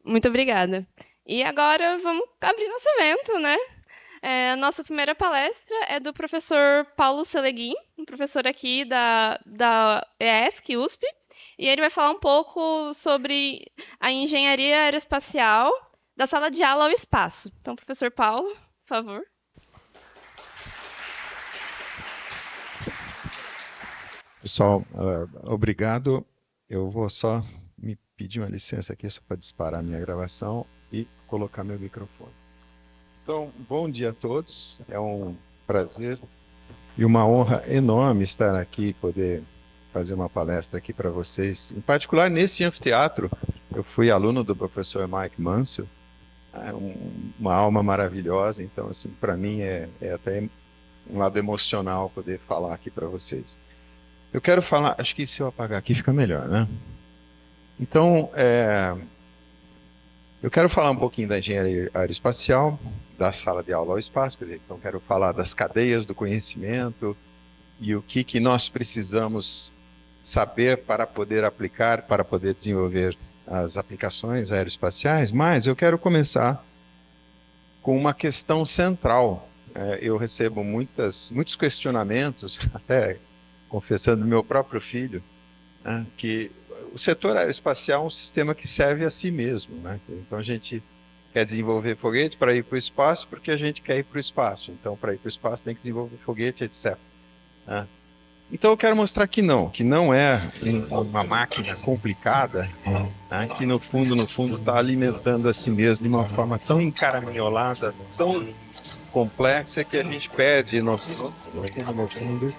Muito obrigada. E agora vamos abrir nosso evento, né? A nossa primeira palestra é do professor Paulo Seleguin, um professor aqui da ESC, USP, e ele vai falar um pouco sobre a engenharia aeroespacial da sala de aula ao espaço. Então, professor Paulo, por favor. Pessoal, obrigado. Eu vou só me pedir uma licença aqui só para disparar minha gravação e colocar meu microfone. Então, bom dia a todos. É um prazer e uma honra enorme estar aqui, poder fazer uma palestra aqui para vocês. Em particular, nesse anfiteatro, eu fui aluno do professor Mike Mansell, uma alma maravilhosa. Então, assim, para mim é até um lado emocional poder falar aqui para vocês. Eu quero falar, acho que se eu apagar aqui fica melhor, né? Então, eu quero falar um pouquinho da engenharia aeroespacial, da sala de aula ao espaço, quer dizer, então quero falar das cadeias do conhecimento e o que nós precisamos saber para poder aplicar, para poder desenvolver as aplicações aeroespaciais, mas eu quero começar com uma questão central. Eu recebo muitos questionamentos, até confessando meu próprio filho, né, que o setor aeroespacial é um sistema que serve a si mesmo, né? Então a gente quer desenvolver foguete para ir para o espaço porque a gente quer ir para o espaço. Então, para ir para o espaço tem que desenvolver foguete, etc., né? Então eu quero mostrar que não é uma máquina complicada, né, que no fundo está alimentando a si mesmo de uma forma tão encaraminholada, tão complexa que a gente perde noção. No fundo,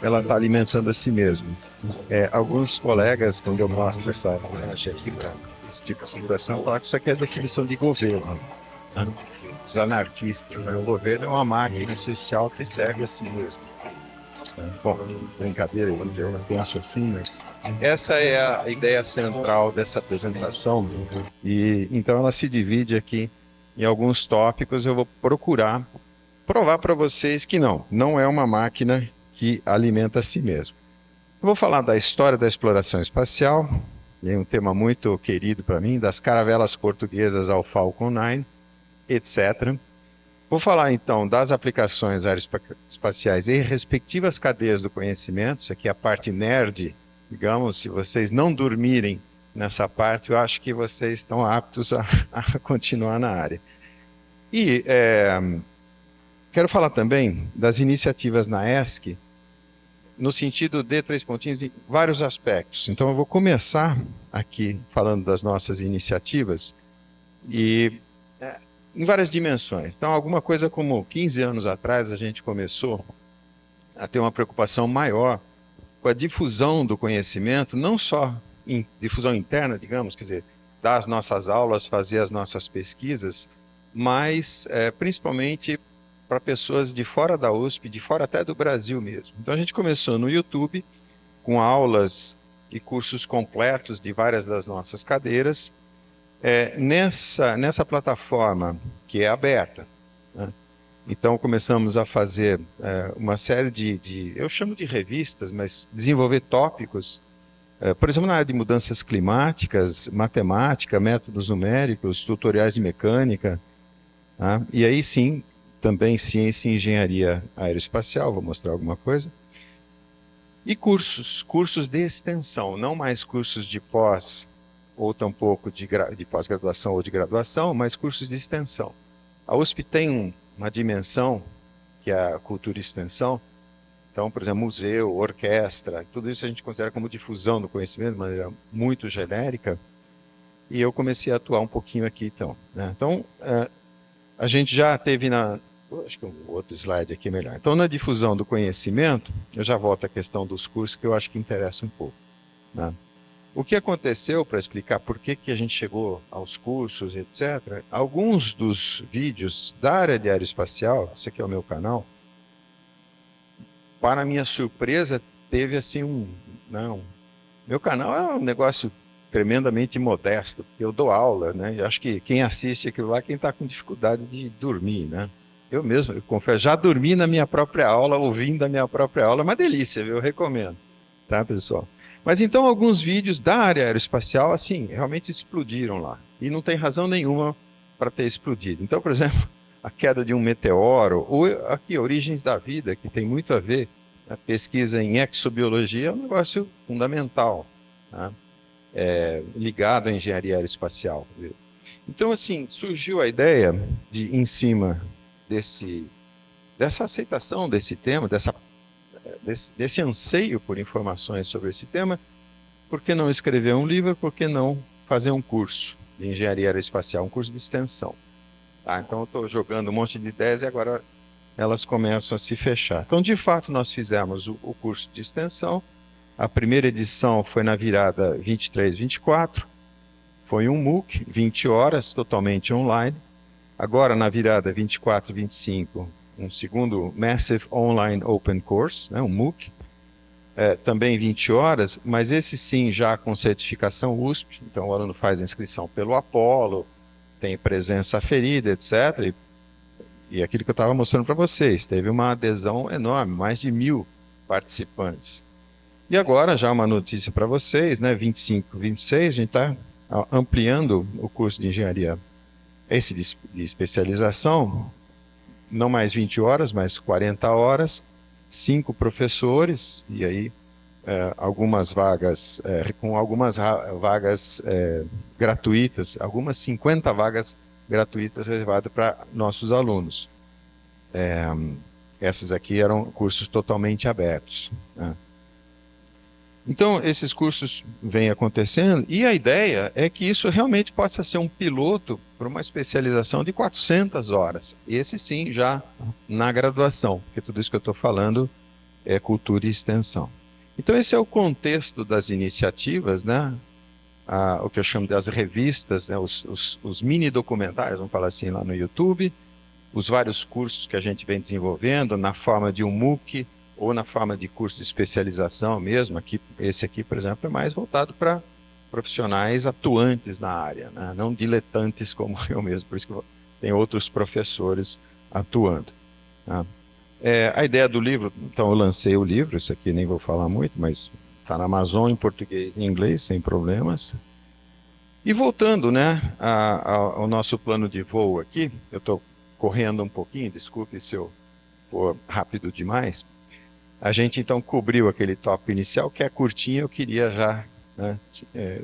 ela está alimentando a si mesma. Alguns colegas, quando eu mostro essa imagem aqui, esse tipo de situação, falam que isso aqui é definição de governo, né? Os anarquistas, né? O governo é uma máquina social que serve a si mesmo. Bom, brincadeira, eu não penso assim, mas essa é a ideia central dessa apresentação. E então ela se divide aqui em alguns tópicos. Eu vou procurar provar para vocês que não é uma máquina que alimenta a si mesmo. Eu vou falar da história da exploração espacial, e é um tema muito querido para mim, das caravelas portuguesas ao Falcon 9, etc. Vou falar então das aplicações aeroespaciais e respectivas cadeias do conhecimento. Isso aqui é a parte nerd, digamos. Se vocês não dormirem nessa parte, eu acho que vocês estão aptos a continuar na área. E quero falar também das iniciativas na ESC, no sentido de três pontinhos, em vários aspectos. Então eu vou começar aqui falando das nossas iniciativas e em várias dimensões. Então, alguma coisa como 15 anos atrás, a gente começou a ter uma preocupação maior com a difusão do conhecimento, não só em difusão interna, digamos, quer dizer, dar as nossas aulas, fazer as nossas pesquisas, mas principalmente para pessoas de fora da USP, de fora até do Brasil mesmo. Então, a gente começou no YouTube, com aulas e cursos completos de várias das nossas cadeiras, nessa plataforma que é aberta, né? Então começamos a fazer uma série eu chamo de revistas, mas desenvolver tópicos, por exemplo, na área de mudanças climáticas, matemática, métodos numéricos, tutoriais de mecânica, tá? E aí sim, também ciência e engenharia aeroespacial, vou mostrar alguma coisa. E cursos de extensão, não mais cursos de pós, ou tampouco de pós-graduação ou de graduação, mas cursos de extensão. A USP tem uma dimensão que é a cultura e extensão. Então, por exemplo, museu, orquestra, tudo isso a gente considera como difusão do conhecimento de maneira muito genérica. E eu comecei a atuar um pouquinho aqui, então, né? Então, a gente já teve acho que um outro slide aqui é melhor. Então, na difusão do conhecimento, eu já volto à questão dos cursos, que eu acho que interessa um pouco, né? O que aconteceu, para explicar por que a gente chegou aos cursos, etc., alguns dos vídeos da área de aeroespacial, esse aqui é o meu canal, para minha surpresa, teve assim não, meu canal é um negócio tremendamente modesto, porque eu dou aula, né? Eu acho que quem assiste aquilo lá é quem está com dificuldade de dormir, né? Eu mesmo, eu confesso, já dormi na minha própria aula, ouvindo a minha própria aula, é uma delícia, viu? Eu recomendo, tá, pessoal? Mas então alguns vídeos da área aeroespacial, assim, realmente explodiram lá. E não tem razão nenhuma para ter explodido. Então, por exemplo, a queda de um meteoro, ou aqui, origens da vida, que tem muito a ver, a pesquisa em exobiologia é um negócio fundamental, né? Ligado à engenharia aeroespacial. Então, assim, surgiu a ideia de, em cima dessa aceitação desse tema, desse anseio por informações sobre esse tema, por que não escrever um livro, por que não fazer um curso de engenharia aeroespacial, um curso de extensão? Tá? Então eu estou jogando um monte de ideias e agora elas começam a se fechar. Então, de fato, nós fizemos o curso de extensão. A primeira edição foi na virada 23-24, foi um MOOC, 20 horas, totalmente online. Agora, na virada 24-25, um segundo Massive Online Open Course, né, um MOOC, também 20 horas, mas esse sim já com certificação USP, então o aluno faz a inscrição pelo Apollo, tem presença aferida, etc. E aquilo que eu estava mostrando para vocês, teve uma adesão enorme, mais de 1.000 participantes. E agora, já uma notícia para vocês, né, 25, 26, a gente está ampliando o curso de engenharia, esse de especialização, não mais 20 horas, mas 40 horas, 5 professores, e aí algumas vagas, com algumas vagas gratuitas, algumas 50 vagas gratuitas reservadas para nossos alunos. Essas aqui eram cursos totalmente abertos, né? Então, esses cursos vêm acontecendo e a ideia é que isso realmente possa ser um piloto para uma especialização de 400 horas. Esse sim, já na graduação, porque tudo isso que eu estou falando é cultura e extensão. Então, esse é o contexto das iniciativas, né? O que eu chamo das revistas, né? Os mini documentários, vamos falar assim, lá no YouTube, os vários cursos que a gente vem desenvolvendo na forma de um MOOC, ou na forma de curso de especialização mesmo. Esse aqui, por exemplo, é mais voltado para profissionais atuantes na área, né? Não diletantes como eu mesmo, por isso que tem outros professores atuando, né? A ideia do livro, então eu lancei o livro, isso aqui nem vou falar muito, mas está na Amazon em português e em inglês, sem problemas. E voltando, né, ao nosso plano de voo aqui, eu estou correndo um pouquinho, desculpe se eu for rápido demais. A gente então cobriu aquele tópico inicial, que é curtinho, eu queria já, né,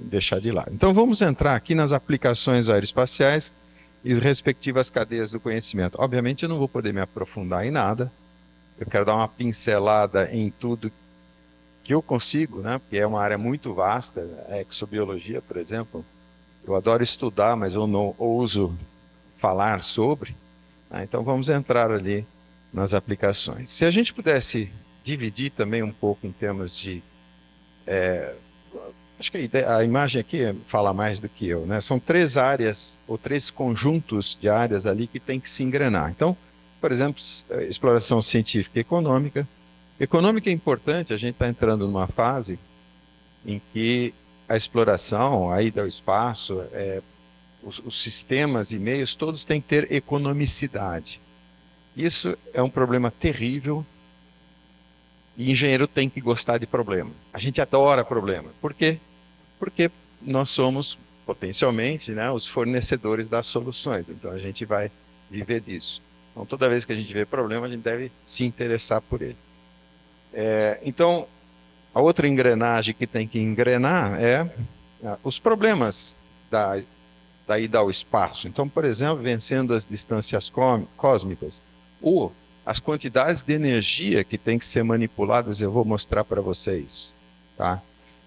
deixar de lado. Então vamos entrar aqui nas aplicações aeroespaciais e as respectivas cadeias do conhecimento. Obviamente eu não vou poder me aprofundar em nada, eu quero dar uma pincelada em tudo que eu consigo, né, porque é uma área muito vasta, a exobiologia, por exemplo. Eu adoro estudar, mas eu não ouso falar sobre, né? Então vamos entrar ali nas aplicações. Se a gente pudesse dividir também um pouco em termos de... acho que a imagem aqui fala mais do que eu, né? São 3 áreas, ou 3 conjuntos de áreas ali que tem que se engrenar. Então, por exemplo, exploração científica e econômica. Econômica é importante, a gente está entrando numa fase em que a exploração, a ida ao espaço, os sistemas e meios, todos têm que ter economicidade. Isso é um problema terrível. E engenheiro tem que gostar de problema. A gente adora problema. Por quê? Porque nós somos, potencialmente, né, os fornecedores das soluções. Então, a gente vai viver disso. Então, toda vez que a gente vê problema, a gente deve se interessar por ele. Então, a outra engrenagem que tem que engrenar é os problemas da ida ao espaço. Então, por exemplo, vencendo as distâncias cósmicas, ou as quantidades de energia que tem que ser manipuladas, eu vou mostrar para vocês, tá?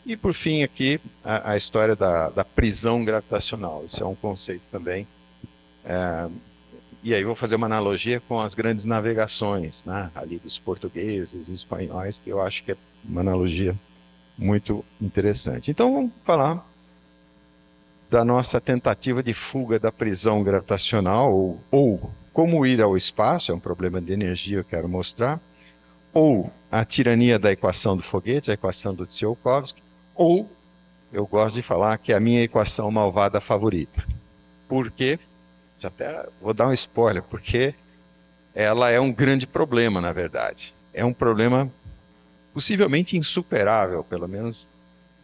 E por fim aqui, a história da prisão gravitacional. Isso é um conceito também. E aí vou fazer uma analogia com as grandes navegações, né, ali dos portugueses e espanhóis, que eu acho que é uma analogia muito interessante. Então vamos falar da nossa tentativa de fuga da prisão gravitacional, ou como ir ao espaço, é um problema de energia, eu quero mostrar, ou a tirania da equação do foguete, a equação do Tsiolkovsky, ou, eu gosto de falar que é a minha equação malvada favorita. Por quê? Já até vou dar um spoiler, porque ela é um grande problema, na verdade. É um problema possivelmente insuperável, pelo menos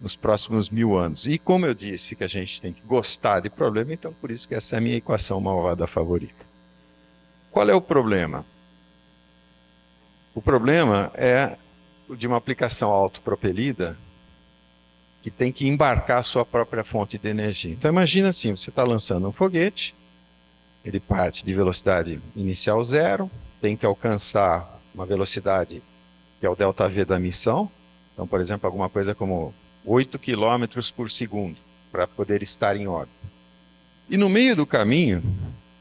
nos próximos 1000 anos. E como eu disse que a gente tem que gostar de problema, então por isso que essa é a minha equação malvada favorita. Qual é o problema? O problema é de uma aplicação autopropelida que tem que embarcar a sua própria fonte de energia. Então imagina assim, você está lançando um foguete, ele parte de velocidade inicial 0, tem que alcançar uma velocidade que é o ΔV da missão. Então, por exemplo, alguma coisa como 8 km por segundo, para poder estar em órbita. E no meio do caminho,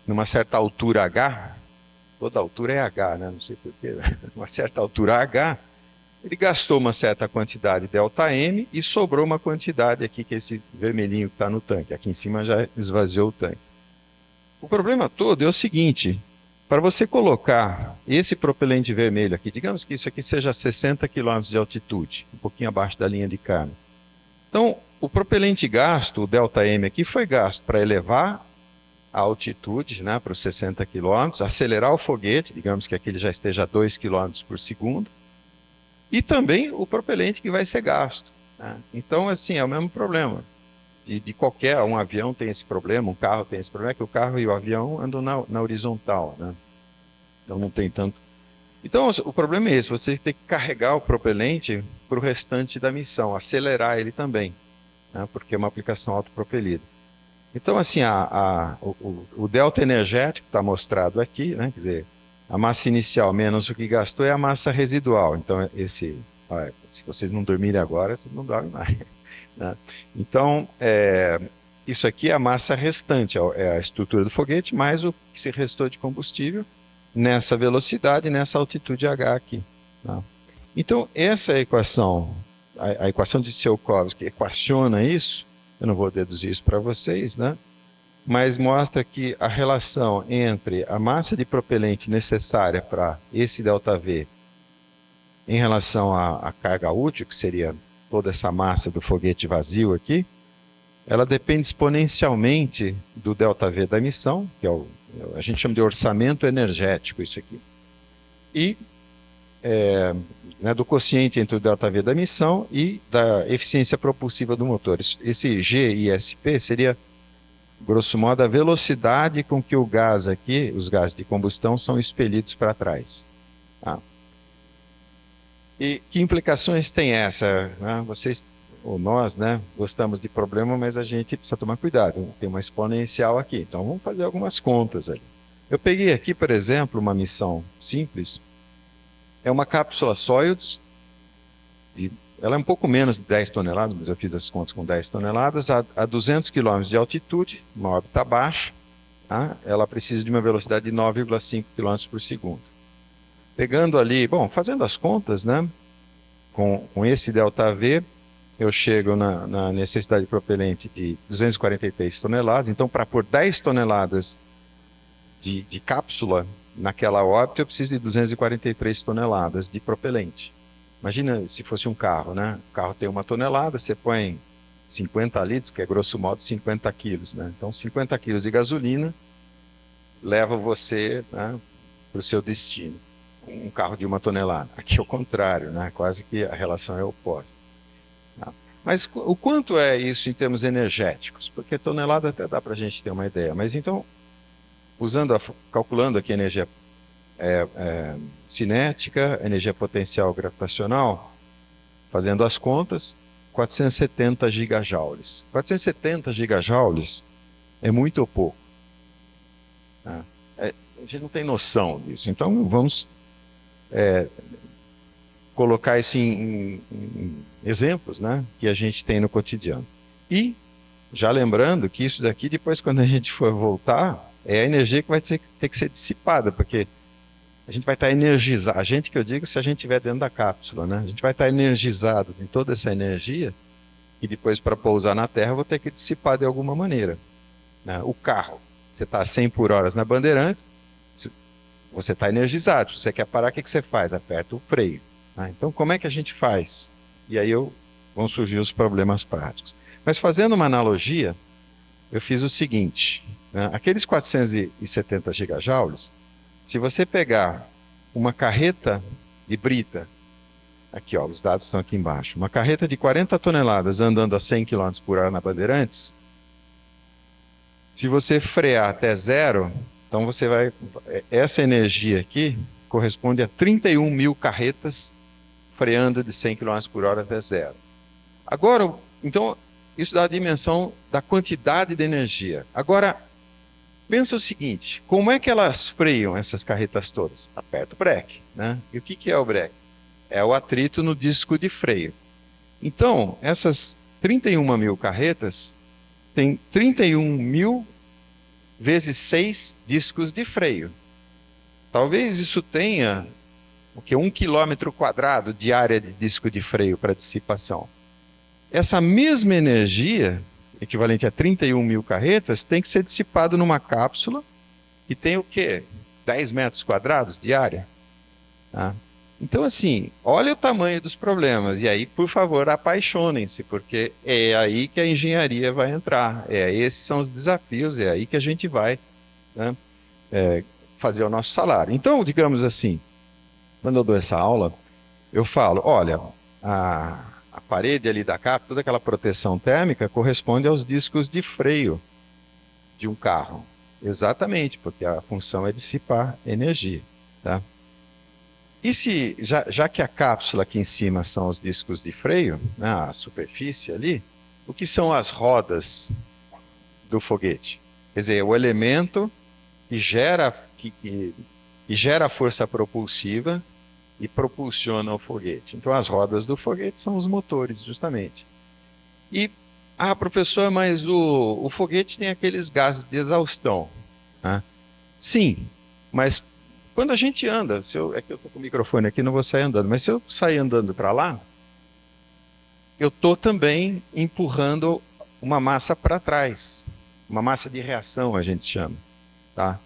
numa certa altura H, toda altura é H, né? Não sei porquê, numa certa altura H, ele gastou uma certa quantidade ΔM e sobrou uma quantidade aqui, que é esse vermelhinho que está no tanque. Aqui em cima já esvaziou o tanque. O problema todo é o seguinte: para você colocar esse propelente vermelho aqui, digamos que isso aqui seja 60 km de altitude, um pouquinho abaixo da linha de Kármán. Então, o propelente gasto, o ΔM aqui, foi gasto para elevar a altitude, né, para os 60 km, acelerar o foguete, digamos que aqui ele já esteja a 2 km por segundo, e também o propelente que vai ser gasto, né? Então, assim, é o mesmo problema. De qualquer, um avião tem esse problema, um carro tem esse problema, é que o carro e o avião andam na horizontal, né? Então não tem tanto. Então o problema é esse: você tem que carregar o propelente para o restante da missão, acelerar ele também, né? Porque é uma aplicação autopropelida. Então assim, o delta energético está mostrado aqui, né? Quer dizer, a massa inicial menos o que gastou é a massa residual. Então se vocês não dormirem agora, vocês não dormem mais. Né? Então, isso aqui é a massa restante, é a estrutura do foguete, mais o que se restou de combustível nessa velocidade, nessa altitude H aqui. Tá? Então, essa é a equação, a equação de Tsiolkovsky que equaciona isso. Eu não vou deduzir isso para vocês, né? Mas mostra que a relação entre a massa de propelente necessária para esse ΔV em relação à carga útil, que seria toda essa massa do foguete vazio aqui, ela depende exponencialmente do ΔV da missão, que a gente chama de orçamento energético, isso aqui. E né, do quociente entre o ΔV da missão e da eficiência propulsiva do motor. Esse GISP seria, grosso modo, a velocidade com que o gás aqui, os gases de combustão, são expelidos para trás. Tá? E que implicações tem essa? Né? Vocês, ou nós, né, gostamos de problema, mas a gente precisa tomar cuidado. Tem uma exponencial aqui, então vamos fazer algumas contas ali. Eu peguei aqui, por exemplo, uma missão simples. É uma cápsula Soyuz, ela é um pouco menos de 10 toneladas, mas eu fiz as contas com 10 toneladas, a 200 km de altitude, uma órbita baixa, tá? Ela precisa de uma velocidade de 9,5 km por segundo. Pegando ali, bom, fazendo as contas, né, com esse ΔV, eu chego na necessidade de propelente de 243 toneladas. Então, para pôr 10 toneladas de cápsula naquela órbita, eu preciso de 243 toneladas de propelente. Imagina se fosse um carro, né? O carro tem 1 tonelada, você põe 50 litros, que é grosso modo 50 quilos, né? Então, 50 quilos de gasolina leva você, né, para o seu destino. Um carro de 1 tonelada. Aqui é o contrário, né? Quase que a relação é oposta. Tá? Mas o quanto é isso em termos energéticos? Porque tonelada até dá para a gente ter uma ideia. Mas então, calculando aqui a energia cinética, energia potencial gravitacional, fazendo as contas, 470 gigajoules. 470 gigajoules é muito ou pouco? Tá? A gente não tem noção disso. Então, vamos colocar isso em exemplos, né, que a gente tem no cotidiano. E, já lembrando que isso daqui, depois quando a gente for voltar, é a energia que vai ter que ser dissipada, porque a gente vai estar energizado. A gente, que eu digo, se a gente estiver dentro da cápsula, né, a gente vai estar energizado em toda essa energia, e depois para pousar na Terra eu vou ter que dissipar de alguma maneira. Né? O carro, você está a 100 por hora na Bandeirante, você está energizado. Se você quer parar, o que você faz? Aperta o freio. Então, como é que a gente faz? E aí vão surgir os problemas práticos. Mas fazendo uma analogia, eu fiz o seguinte. Né? Aqueles 470 gigajoules, se você pegar uma carreta de brita Aqui, ó, os dados estão aqui embaixo. Uma carreta de 40 toneladas andando a 100 km por hora na Bandeirantes, se você frear até zero, então você vai... Essa energia aqui corresponde a 31 mil carretas freando de 100 km por hora até zero. Agora, então, isso dá a dimensão da quantidade de energia. Agora, pensa o seguinte, como é que elas freiam essas carretas todas? Aperta o breque, né? E o que é o breque? É o atrito no disco de freio. Então, essas 31 mil carretas têm 31 mil vezes 6 discos de freio. Talvez isso tenha o que, 1 quilômetro quadrado de área de disco de freio para dissipação. Essa mesma energia, equivalente a 31 mil carretas, tem que ser dissipado numa cápsula que tem o quê? 10 metros quadrados de área. Tá? Então, assim, olha o tamanho dos problemas. E aí, por favor, apaixonem-se, porque é aí que a engenharia vai entrar. Esses são os desafios, é aí que a gente vai, né, fazer o nosso salário. Então, digamos assim, quando eu dou essa aula, eu falo, olha, a parede ali da capa, toda aquela proteção térmica corresponde aos discos de freio de um carro. Exatamente, porque a função é dissipar energia. Tá? E se, já que a cápsula aqui em cima são os discos de freio, né, a superfície ali, o que são as rodas do foguete? Quer dizer, o elemento que gera a força propulsiva e propulsiona o foguete. Então, as rodas do foguete são os motores, justamente. E, professor, mas o foguete tem aqueles gases de exaustão. Né? Sim, mas quando a gente anda, é que eu estou com o microfone aqui, não vou sair andando, mas se eu sair andando para lá, eu estou também empurrando uma massa para trás. Uma massa de reação, a gente chama. Tá?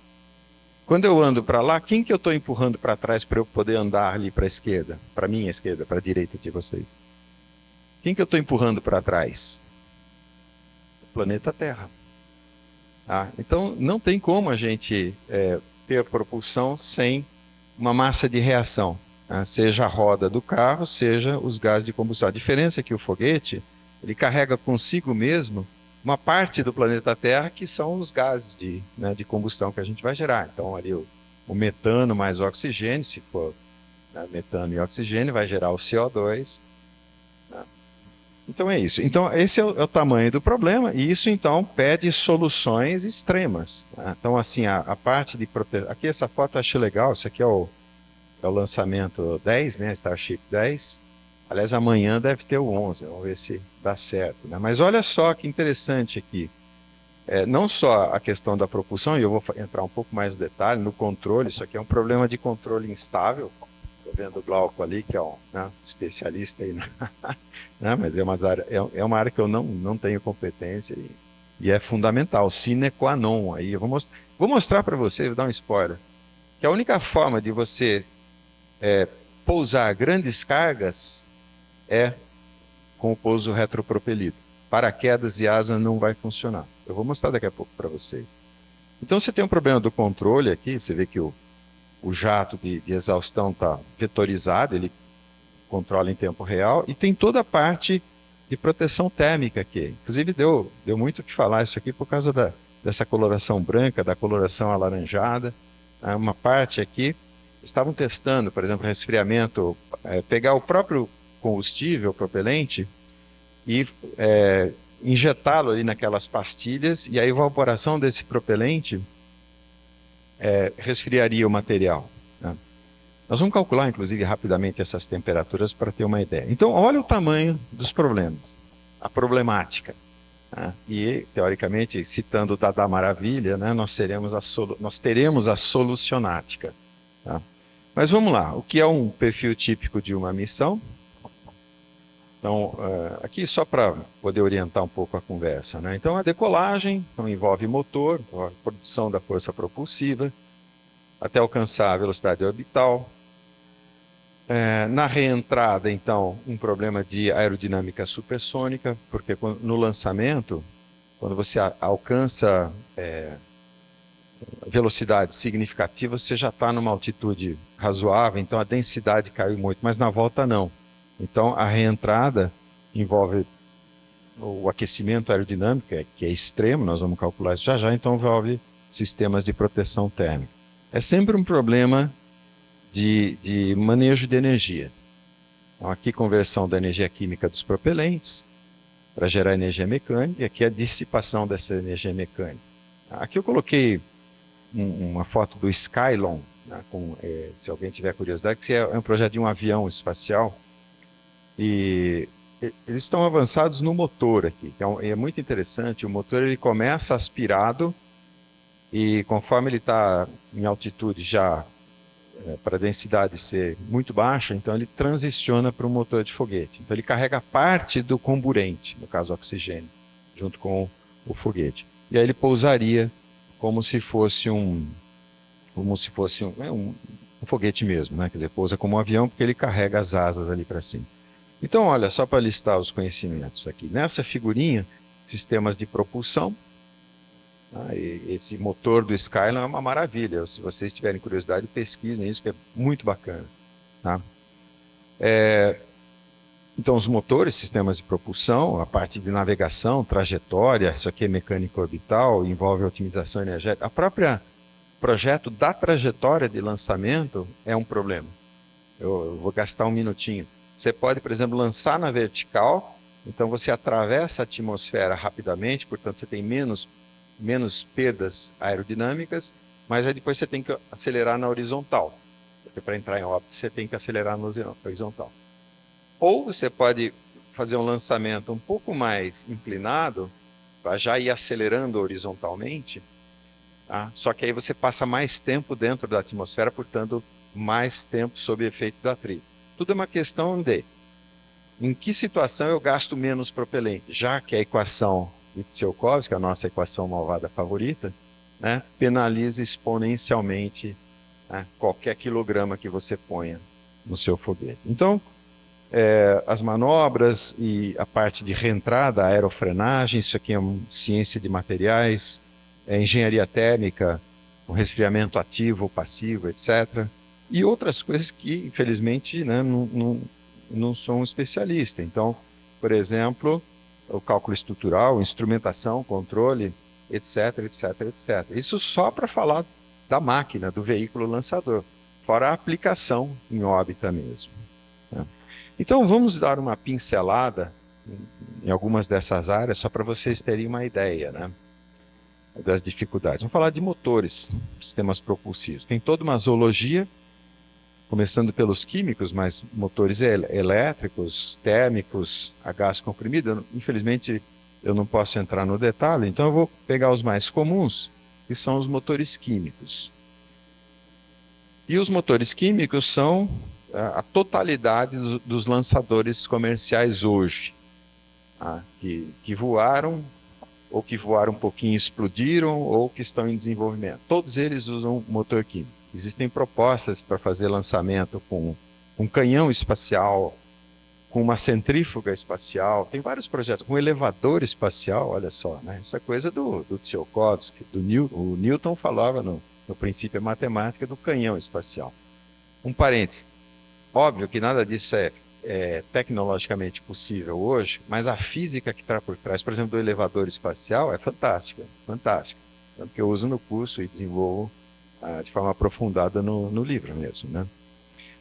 Quando eu ando para lá, quem que eu estou empurrando para trás para eu poder andar ali para a esquerda? Para a minha esquerda, para a direita de vocês. Quem que eu estou empurrando para trás? O planeta Terra. Tá? Então, não tem como a gente ter propulsão sem uma massa de reação. Né? Seja a roda do carro, seja os gases de combustão. A diferença é que o foguete, ele carrega consigo mesmo uma parte do planeta Terra, que são os gases de combustão que a gente vai gerar. Então, ali o metano mais o oxigênio, se for, né, metano e oxigênio, vai gerar o CO2. Né? Então, é isso. Então, esse é o tamanho do problema, e isso, então, pede soluções extremas. Né? Então, assim, a parte de proteção... Aqui, essa foto eu achei legal. Isso aqui é o lançamento 10, né, Starship 10. Aliás, amanhã deve ter o 11, vamos ver se dá certo. Né? Mas olha só que interessante aqui. Não só a questão da propulsão, e eu vou entrar um pouco mais no detalhe, no controle. Isso aqui é um problema de controle instável. Estou vendo o Glauco ali, que é um, né, especialista aí, né? Mas é uma área que eu não tenho competência e é fundamental, sine qua non. Aí eu vou mostrar para você, vou dar um spoiler, que a única forma de você pousar grandes cargas é com o pouso retropropelido. Paraquedas e asa não vai funcionar. Eu vou mostrar daqui a pouco para vocês. Então você tem um problema do controle aqui, você vê que o jato de exaustão está vetorizado, ele controla em tempo real, e tem toda a parte de proteção térmica aqui. Inclusive deu muito o que falar isso aqui por causa dessa coloração branca, da coloração alaranjada. Uma parte aqui, estavam testando, por exemplo, resfriamento, pegar o próprio combustível, propelente, e injetá-lo ali naquelas pastilhas, e a evaporação desse propelente resfriaria o material. Né? Nós vamos calcular, inclusive, rapidamente essas temperaturas para ter uma ideia. Então, olha o tamanho dos problemas, a problemática. Né? E, teoricamente, citando o Dada Maravilha, né, nós teremos a solucionática. Tá? Mas vamos lá, o que é um perfil típico de uma missão? Então, aqui só para poder orientar um pouco a conversa. Né? Então, a decolagem então, envolve motor, a produção da força propulsiva, até alcançar a velocidade orbital. Na reentrada, então, um problema de aerodinâmica supersônica, porque no lançamento, quando você alcança velocidade significativa, você já está numa altitude razoável, então a densidade caiu muito, mas na volta não. Então, a reentrada envolve o aquecimento aerodinâmico, que é extremo, nós vamos calcular isso já já, então envolve sistemas de proteção térmica. É sempre um problema de manejo de energia. Então, aqui conversão da energia química dos propelentes para gerar energia mecânica, e aqui a dissipação dessa energia mecânica. Aqui eu coloquei uma foto do Skylon, né, se alguém tiver curiosidade, que é um projeto de um avião espacial, e eles estão avançados no motor aqui, que é muito interessante. O motor ele começa aspirado, e conforme ele está em altitude já, para a densidade ser muito baixa, então ele transiciona para um motor de foguete. Então ele carrega parte do comburente, no caso oxigênio, junto com o foguete. E aí ele pousaria como se fosse um foguete mesmo, né? Quer dizer, pousa como um avião porque ele carrega as asas ali para cima. Então, olha, só para listar os conhecimentos aqui. Nessa figurinha, sistemas de propulsão. Esse motor do Skylon é uma maravilha. Se vocês tiverem curiosidade, pesquisem isso, que é muito bacana. Tá? Então, os motores, sistemas de propulsão, a parte de navegação, trajetória, isso aqui é mecânica orbital, envolve otimização energética. A própria projeto da trajetória de lançamento é um problema. Eu vou gastar um minutinho. Você pode, por exemplo, lançar na vertical, então você atravessa a atmosfera rapidamente, portanto você tem menos perdas aerodinâmicas, mas aí depois você tem que acelerar na horizontal, porque para entrar em órbita você tem que acelerar na horizontal. Ou você pode fazer um lançamento um pouco mais inclinado, para já ir acelerando horizontalmente, tá? Só que aí você passa mais tempo dentro da atmosfera, portanto mais tempo sob efeito do atrito. Tudo é uma questão de em que situação eu gasto menos propelente, já que a equação de Tsiolkovsky, a nossa equação malvada favorita, né, penaliza exponencialmente, né, qualquer quilograma que você ponha no seu foguete. Então, as manobras e a parte de reentrada, a aerofrenagem, isso aqui é uma ciência de materiais, engenharia térmica, o resfriamento ativo ou passivo, etc., e outras coisas que, infelizmente, né, não sou um especialista. Então, por exemplo, o cálculo estrutural, instrumentação, controle, etc, etc, etc. Isso só para falar da máquina, do veículo lançador, fora a aplicação em órbita mesmo. Né? Então, vamos dar uma pincelada em algumas dessas áreas, só para vocês terem uma ideia, né, das dificuldades. Vamos falar de motores, sistemas propulsivos. Tem toda uma zoologia, começando pelos químicos, mas motores elétricos, térmicos, a gás comprimido. Infelizmente, eu não posso entrar no detalhe, então eu vou pegar os mais comuns, que são os motores químicos. E os motores químicos são a totalidade dos lançadores comerciais hoje, que voaram, ou que voaram um pouquinho e explodiram, ou que estão em desenvolvimento. Todos eles usam motor químico. Existem propostas para fazer lançamento com um canhão espacial, com uma centrífuga espacial, tem vários projetos, com um elevador espacial, olha só, né? Isso é coisa do Tsiolkovsky, o Newton falava no princípio matemática do canhão espacial. Um parêntese, óbvio que nada disso é tecnologicamente possível hoje, mas a física que está por trás, por exemplo, do elevador espacial é fantástica, fantástica. Tanto que eu uso no curso e desenvolvo de forma aprofundada no livro mesmo, né?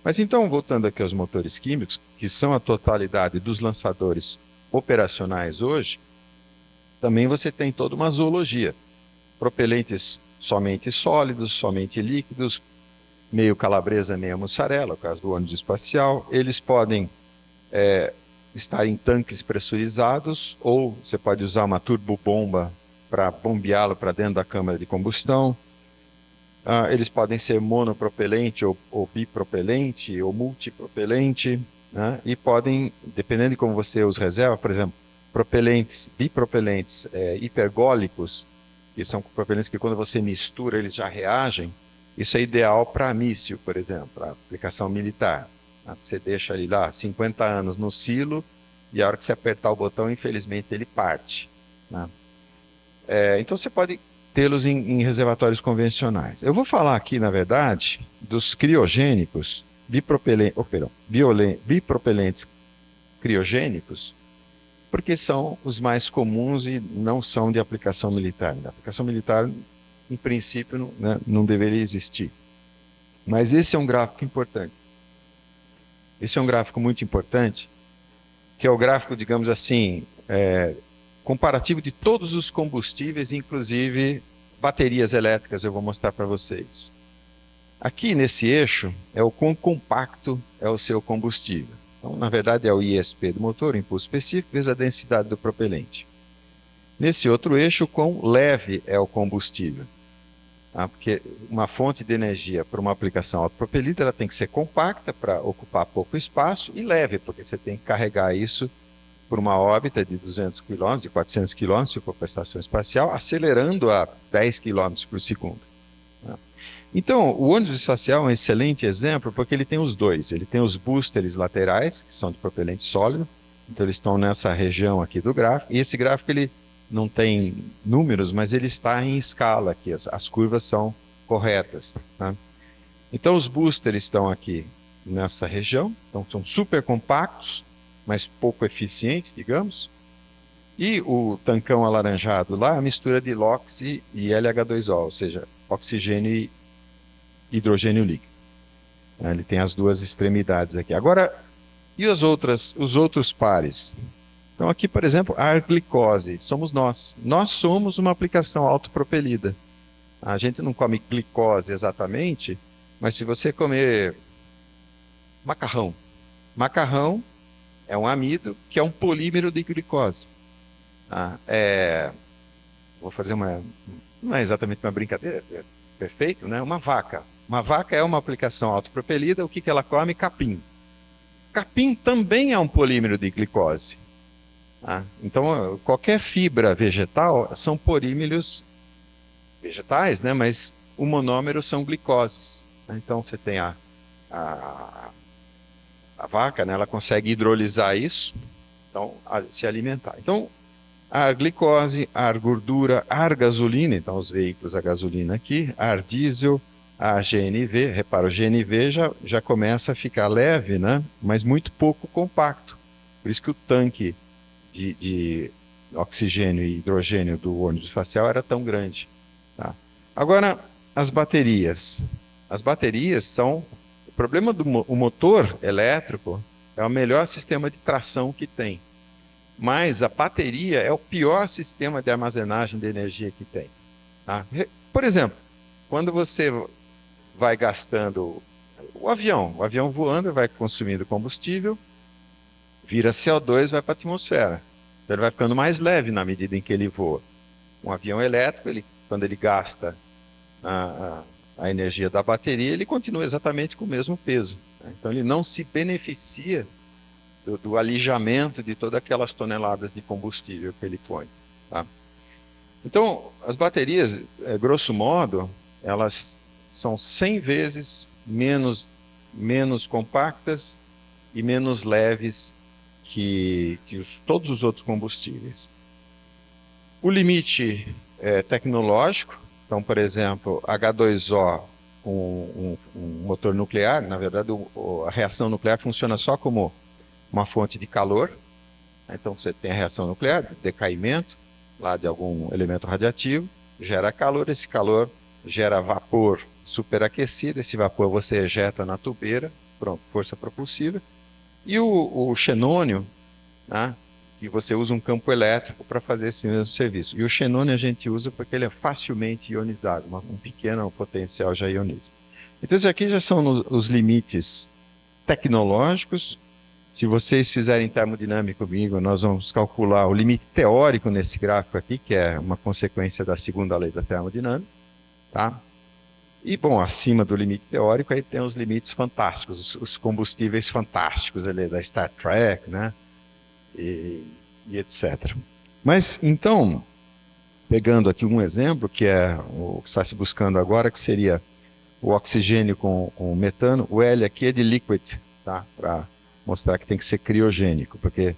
Mas então, voltando aqui aos motores químicos, que são a totalidade dos lançadores operacionais hoje, também você tem toda uma zoologia. Propelentes somente sólidos, somente líquidos, meio calabresa, meio mussarela, no caso do ônibus espacial. Eles podem estar em tanques pressurizados, ou você pode usar uma turbobomba para bombeá-lo para dentro da câmara de combustão. Eles podem ser monopropelente ou bipropelente ou multipropelente, né? E podem, dependendo de como você os reserva, por exemplo, bipropelentes hipergólicos, que são propelentes que quando você mistura eles já reagem. Isso é ideal para míssil, por exemplo, para aplicação militar. Né? Você deixa ele lá 50 anos no silo e a hora que você apertar o botão, infelizmente, ele parte. Né? Então você pode tê-los em reservatórios convencionais. Eu vou falar aqui, na verdade, dos criogênicos bipropelentes criogênicos, porque são os mais comuns e não são de aplicação militar. A aplicação militar, em princípio, né, não deveria existir. Mas esse é um gráfico importante. Esse é um gráfico muito importante, que é o gráfico, digamos assim, comparativo de todos os combustíveis, inclusive baterias elétricas, eu vou mostrar para vocês. Aqui nesse eixo é o quão compacto é o seu combustível. Então, na verdade, é o ISP do motor, o impulso específico, vezes a densidade do propelente. Nesse outro eixo, o quão leve é o combustível. Porque uma fonte de energia para uma aplicação autopropelida, ela tem que ser compacta para ocupar pouco espaço e leve, porque você tem que carregar isso por uma órbita de 200 km, de 400 km, se for para a estação espacial, acelerando a 10 km por segundo. Então, o ônibus espacial é um excelente exemplo, porque ele tem os dois. Ele tem os boosters laterais, que são de propelente sólido, então eles estão nessa região aqui do gráfico, e esse gráfico ele não tem números, mas ele está em escala aqui, as curvas são corretas. Tá? Então, os boosters estão aqui nessa região, então são super compactos, mas pouco eficientes, digamos. E o tancão alaranjado lá é a mistura de LOX e LH2O, ou seja, oxigênio e hidrogênio líquido. Ele tem as duas extremidades aqui. Agora, e os outros pares? Então aqui, por exemplo, a glicose, somos nós. Nós somos uma aplicação autopropelida. A gente não come glicose exatamente, mas se você comer macarrão é um amido que é um polímero de glicose. Vou fazer não é exatamente uma brincadeira, é perfeito, né? Uma vaca. Uma vaca é uma aplicação autopropelida, o que ela come? Capim. Capim também é um polímero de glicose. Então, qualquer fibra vegetal são polímeros vegetais, né? Mas o monômero são glicoses. Então, você tem a vaca, né? Ela consegue hidrolisar isso, então, se alimentar. Então, a glicose, a gordura, a gasolina, então os veículos a gasolina aqui, a diesel, a GNV, repara, o GNV já começa a ficar leve, né? Mas muito pouco compacto. Por isso que o tanque de oxigênio e hidrogênio do ônibus espacial era tão grande. Tá? Agora, as baterias. As baterias são... O problema do motor elétrico é o melhor sistema de tração que tem. Mas a bateria é o pior sistema de armazenagem de energia que tem. Tá? Por exemplo, quando você vai gastando o avião voando, vai consumindo combustível, vira CO2 e vai para a atmosfera. Então ele vai ficando mais leve na medida em que ele voa. Um avião elétrico, quando ele gasta a energia da bateria, ele continua exatamente com o mesmo peso. Então ele não se beneficia do alijamento de todas aquelas toneladas de combustível que ele põe. Tá? Então, as baterias, grosso modo, elas são 100 vezes menos compactas e menos leves que todos os outros combustíveis. O limite tecnológico, então, por exemplo, H2O, um motor nuclear, na verdade, a reação nuclear funciona só como uma fonte de calor. Então, você tem a reação nuclear, decaimento lá de algum elemento radiativo, gera calor, esse calor gera vapor superaquecido, esse vapor você ejeta na tubeira, pronto, força propulsiva. E o xenônio, né, que você usa um campo elétrico para fazer esse mesmo serviço. E o xenônio a gente usa porque ele é facilmente ionizado, um pequeno potencial já ioniza. Então, isso aqui já são os limites tecnológicos. Se vocês fizerem termodinâmica comigo, nós vamos calcular o limite teórico nesse gráfico aqui, que é uma consequência da segunda lei da termodinâmica. Tá? E, bom, acima do limite teórico, aí tem os limites fantásticos, os combustíveis fantásticos ali, da Star Trek, né? E etc. Mas, então, pegando aqui um exemplo, que é o que está se buscando agora, que seria o oxigênio com o metano, o L aqui é de liquid, tá? Para mostrar que tem que ser criogênico, porque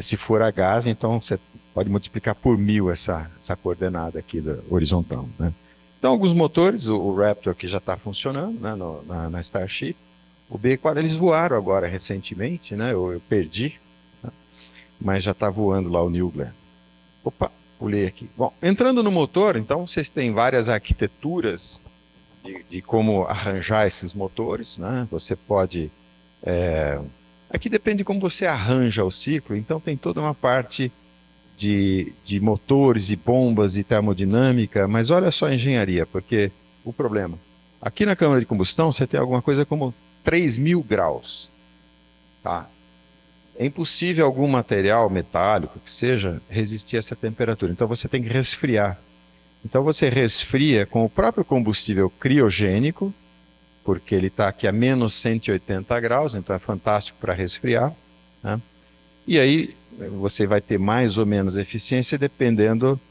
se for a gás, então você pode multiplicar por 1000 essa coordenada aqui da horizontal, né? Então, alguns motores, o Raptor que já está funcionando, né, na Starship, o B4, eles voaram agora recentemente, né, eu perdi, mas já está voando lá o New Glenn. Opa, pulei aqui. Bom, entrando no motor, então vocês têm várias arquiteturas de como arranjar esses motores, né? Você pode... Aqui depende de como você arranja o ciclo, então tem toda uma parte de motores e bombas e termodinâmica, mas olha só a engenharia, porque o problema... Aqui na câmara de combustão você tem alguma coisa como 3.000 graus. Tá? É impossível algum material metálico que seja resistir a essa temperatura, então você tem que resfriar. Então você resfria com o próprio combustível criogênico, porque ele está aqui a menos 180 graus, então é fantástico para resfriar, né? E aí você vai ter mais ou menos eficiência dependendo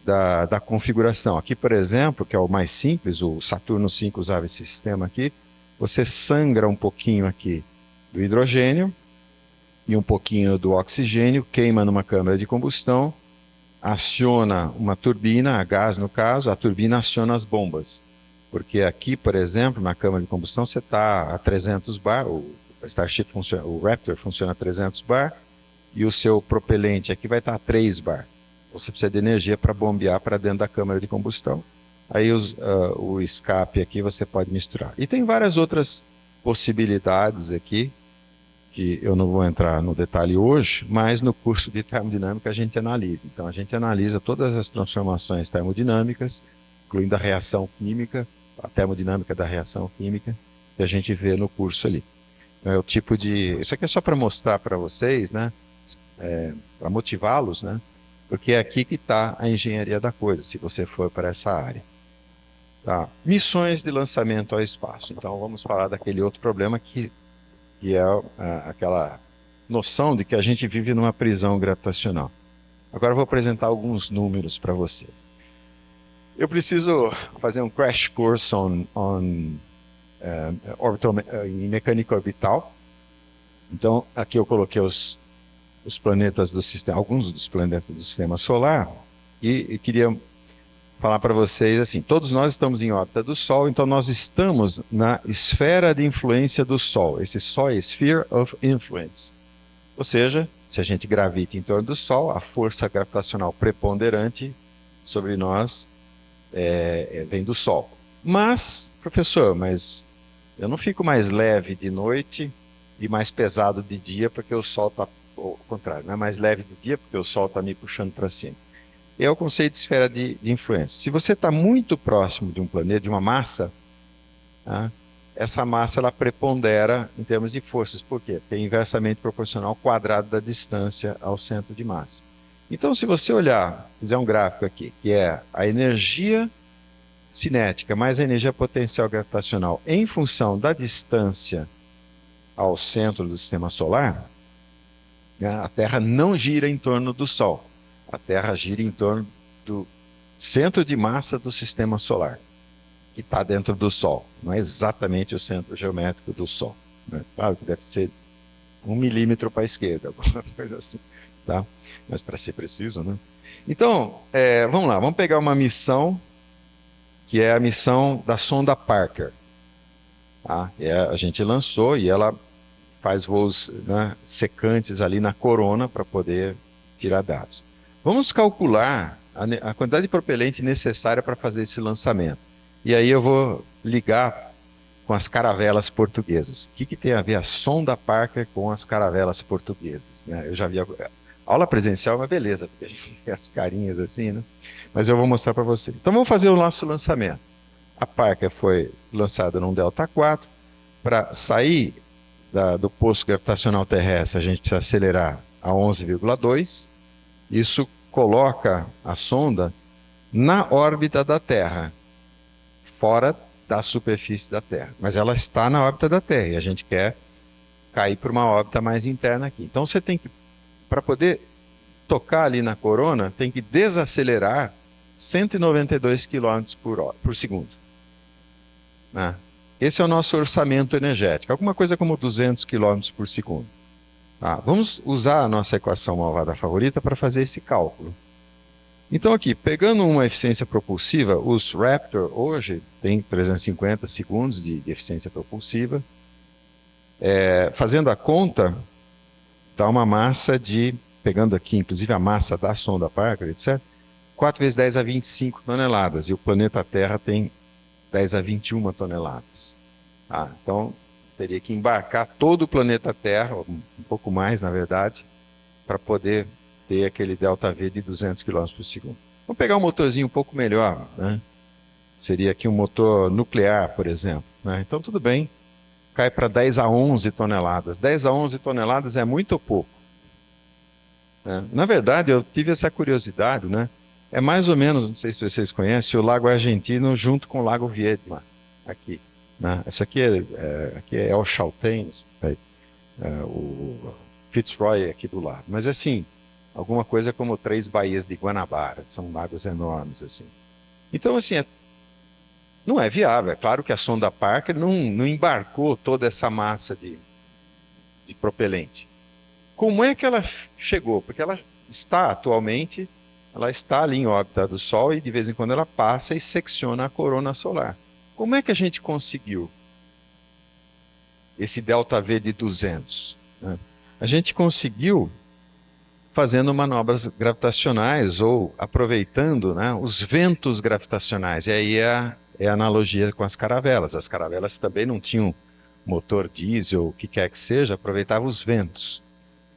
da configuração. Aqui, por exemplo, que é o mais simples, o Saturno V usava esse sistema aqui, você sangra um pouquinho aqui do hidrogênio e um pouquinho do oxigênio, queima numa câmara de combustão, aciona uma turbina, a gás no caso, a turbina aciona as bombas. Porque aqui, por exemplo, na câmara de combustão, você está a 300 bar, o Starship funciona, o Raptor funciona a 300 bar, e o seu propelente aqui vai estar a 3 bar. Você precisa de energia para bombear para dentro da câmara de combustão. Aí o escape aqui você pode misturar. E tem várias outras possibilidades aqui, que eu não vou entrar no detalhe hoje, mas no curso de termodinâmica a gente analisa. Então a gente analisa todas as transformações termodinâmicas, incluindo a reação química, a termodinâmica da reação química, que a gente vê no curso ali. Então é o tipo de... Isso aqui é só para mostrar para vocês, né? Para motivá-los, né? Porque é aqui que está a engenharia da coisa, se você for para essa área. Tá? Missões de lançamento ao espaço. Então vamos falar daquele outro problema que é aquela noção de que a gente vive numa prisão gravitacional. Agora eu vou apresentar alguns números para vocês. Eu preciso fazer um crash course em mecânica orbital. Então aqui eu coloquei os planetas do sistema, alguns dos planetas do sistema solar, e queria falar para vocês assim, todos nós estamos em órbita do Sol, então nós estamos na esfera de influência do Sol. Esse Sol é Sphere of Influence. Ou seja, se a gente gravita em torno do Sol, a força gravitacional preponderante sobre nós vem do Sol. Mas, professor, eu não fico mais leve de noite e mais pesado de dia porque o Sol está... Ao contrário, não é mais leve de dia porque o Sol está me puxando para cima. É o conceito de esfera de influência. Se você está muito próximo de um planeta, de uma massa, tá? Essa massa ela prepondera em termos de forças. Por quê? Porque é inversamente proporcional ao quadrado da distância ao centro de massa. Então, se você olhar, fizer um gráfico aqui, que é a energia cinética mais a energia potencial gravitacional em função da distância ao centro do sistema solar, a Terra não gira em torno do Sol. A Terra gira em torno do centro de massa do sistema solar, que está dentro do Sol. Não é exatamente o centro geométrico do Sol, né? Claro que deve ser 1 milímetro para a esquerda, alguma coisa assim, tá? Mas para ser preciso, né? Então, vamos lá, vamos pegar uma missão, que é a missão da sonda Parker. Tá? A gente lançou e ela faz voos, né, secantes ali na corona para poder tirar dados. Vamos calcular a quantidade de propelente necessária para fazer esse lançamento. E aí eu vou ligar com as caravelas portuguesas. O que tem a ver a sonda Parker com as caravelas portuguesas? Né? Eu já vi a aula presencial, mas beleza, porque a gente vê as carinhas assim, né? Mas eu vou mostrar para você. Então vamos fazer o nosso lançamento. A Parker foi lançada num Delta 4. Para sair do posto gravitacional terrestre, a gente precisa acelerar a 11,2. Isso coloca a sonda na órbita da Terra, fora da superfície da Terra. Mas ela está na órbita da Terra e a gente quer cair para uma órbita mais interna aqui. Então você tem que, para poder tocar ali na corona, tem que desacelerar 192 km por segundo. Né? Esse é o nosso orçamento energético, alguma coisa como 200 km por segundo. Tá? Vamos usar a nossa equação malvada favorita para fazer esse cálculo. Então aqui, pegando uma eficiência propulsiva, os Raptor hoje tem 350 segundos de eficiência propulsiva. Fazendo a conta, dá uma massa de pegando aqui inclusive a massa da sonda Parker, etc., 4 vezes 10 a 25 toneladas, e o planeta Terra tem 10 a 21 toneladas. Então, teria que embarcar todo o planeta Terra, um pouco mais, na verdade, para poder ter aquele ΔV de 200 km por segundo. Vamos pegar um motorzinho um pouco melhor, né? Seria aqui um motor nuclear, por exemplo, né? Então, tudo bem, cai para 10 a 11 toneladas. 10 a 11 toneladas é muito ou pouco? Na verdade, eu tive essa curiosidade, né? É mais ou menos, não sei se vocês conhecem, o Lago Argentino junto com o Lago Viedma, aqui. Né? Isso aqui é o Chaltén, o Fitzroy aqui do lado. Mas assim, alguma coisa como 3 baías de Guanabara, são lagos enormes assim. Então assim, não é viável. É claro que a sonda Parker não embarcou toda essa massa de propelente. Como é que ela chegou? Porque ela está atualmente, ela está ali em órbita do Sol e de vez em quando ela passa e secciona a corona solar. Como é que a gente conseguiu esse ΔV de 200? Né? A gente conseguiu fazendo manobras gravitacionais ou aproveitando, né, os ventos gravitacionais. E aí é a analogia com as caravelas. As caravelas também não tinham motor diesel, o que quer que seja, aproveitavam os ventos.